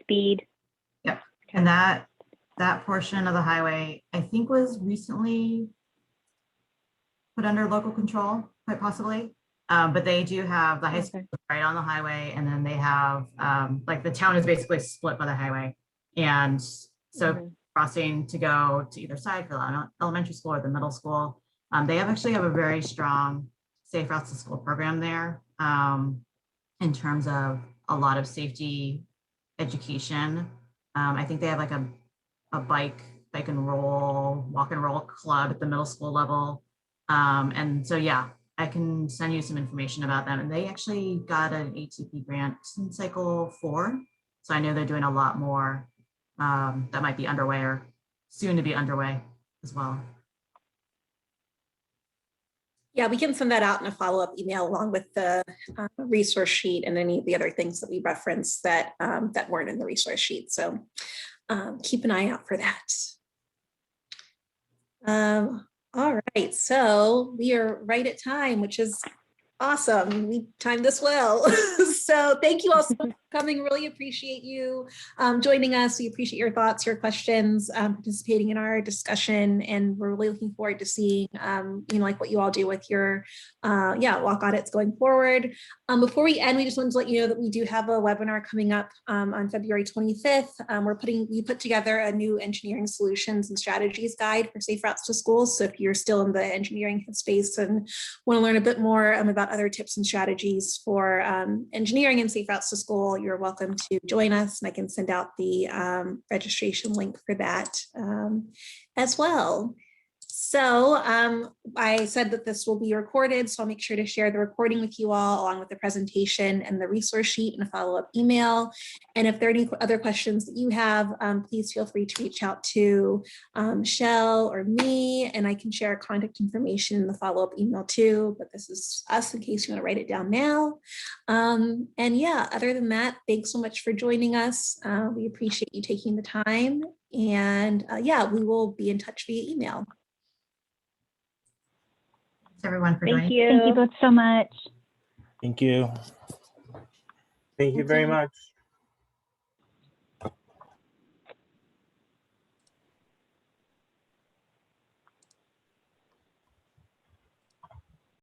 Speaker 4: speed.
Speaker 2: Yep. And that portion of the highway, I think, was recently put under local control, quite possibly. But they do have the high school right on the highway, and then they have like the town is basically split by the highway, and so crossing to go to either side for the elementary school or the middle school. They actually have a very strong Safe Routes to School program there in terms of a lot of safety education. I think they have like a bike and roll, walk and roll club at the middle school level, and so yeah. I can send you some information about them. And they actually got an ATP grant in cycle 4. So I know they're doing a lot more that might be underway or soon to be underway as well.
Speaker 1: Yeah, we can send that out in a follow-up email along with the resource sheet and any of the other things that we referenced that weren't in the resource sheet. So keep an eye out for that. All right, so we are right at time, which is awesome. We timed this well. So thank you all so much for coming. Really appreciate you joining us. We appreciate your thoughts, your questions, participating in our discussion, and we're really looking forward to seeing, like what you all do with your, walk audits going forward. Before we end, we just wanted to let you know that we do have a webinar coming up on February 25th. We put together a new engineering solutions and strategies guide for Safe Routes to Schools. So if you're still in the engineering space and want to learn a bit more about other tips and strategies for engineering and Safe Routes to School, you're welcome to join us, and I can send out the registration link for that as well. So I said that this will be recorded, so I'll make sure to share the recording with you all along with the presentation and the resource sheet in a follow-up email. And if there are any other questions that you have, please feel free to reach out to Michelle or me, and I can share contact information in the follow-up email too, but this is us in case you want to write it down now. And yeah, other than that, thanks so much for joining us. We appreciate you taking the time, and we will be in touch via email.
Speaker 2: Thanks everyone for joining.
Speaker 3: Thank you both so much.
Speaker 6: Thank you. Thank you very much.